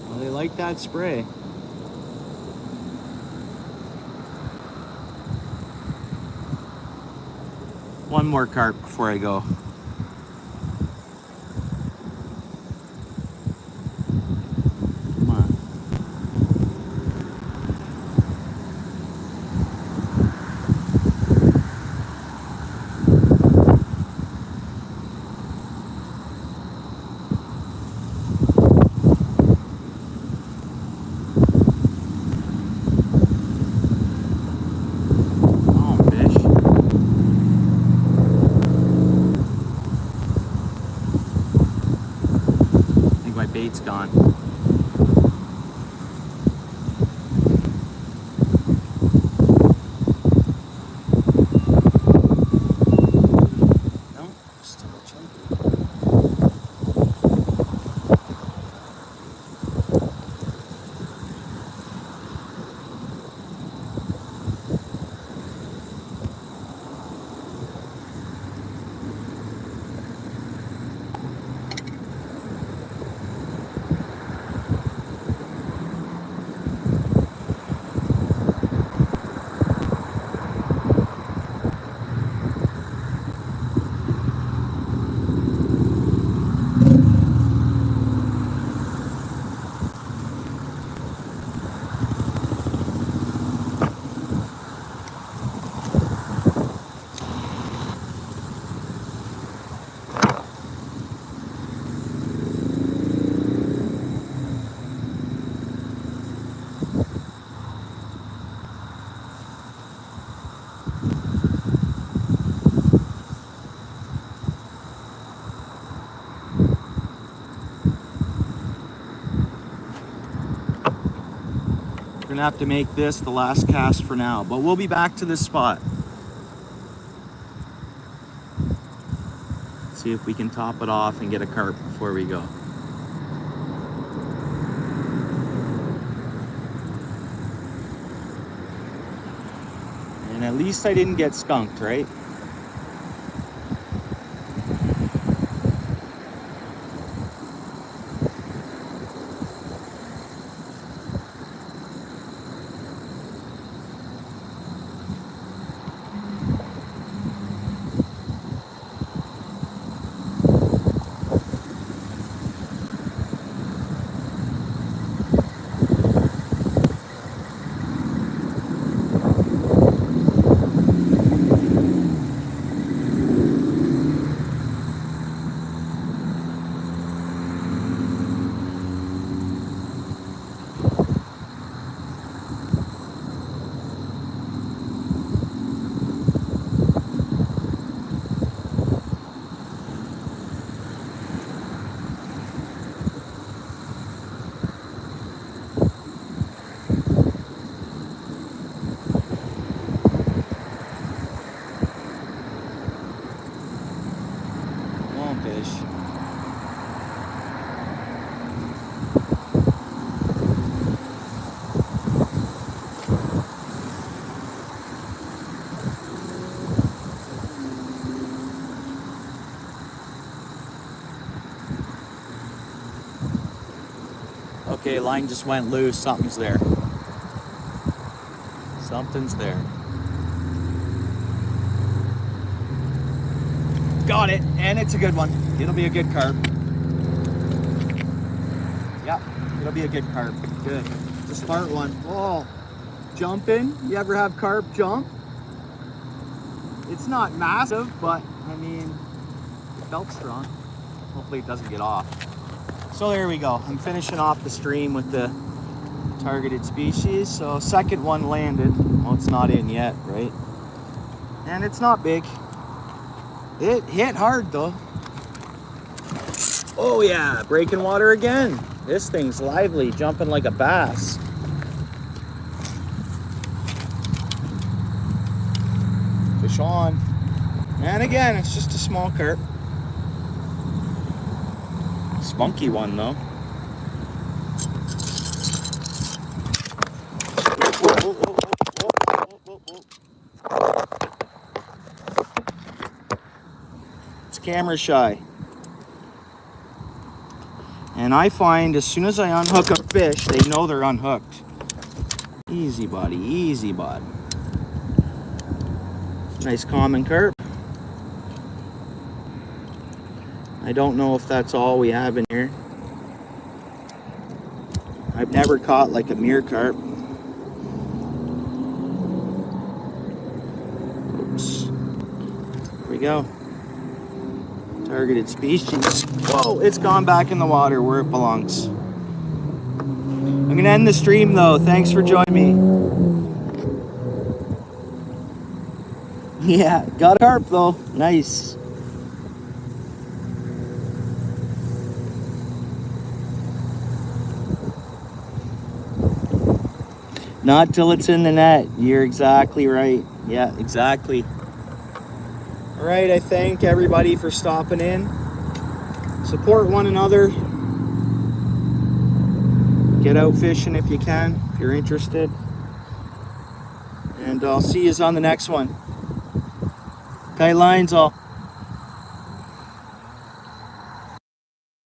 Well, they like that spray. One more carp before I go. Come on. Bait's gone. No, still chunky. We're gonna have to make this the last cast for now, but we'll be back to this spot. See if we can top it off and get a carp before we go. And at least I didn't get skunked, right? Fish. Okay, line just went loose. Something's there. Something's there. Got it, and it's a good one. It'll be a good carp. Yep, it'll be a good carp. Good. It's a smart one. Oh, jumping. You ever have carp jump? It's not massive, but I mean, it felt strong. Hopefully it doesn't get off. So there we go. I'm finishing off the stream with the targeted species. So second one landed. Well, it's not in yet, right? And it's not big. It hit hard though. Oh yeah, breaking water again. This thing's lively, jumping like a bass. Fish on. And again, it's just a small carp. Spunky one though. It's camera shy. And I find as soon as I unhook a fish, they know they're unhooked. Easy, buddy, easy, bud. Nice common carp. I don't know if that's all we have in here. I've never caught like a mere carp. Oops. There we go. Targeted species. Whoa, it's gone back in the water where it belongs. I'm gonna end the stream though. Thanks for joining me. Yeah, got a carp though. Nice. Not till it's in the net. You're exactly right. Yeah, exactly. All right, I thank everybody for stopping in. Support one another. Get out fishing if you can, if you're interested. And I'll see you on the next one. Tight lines all.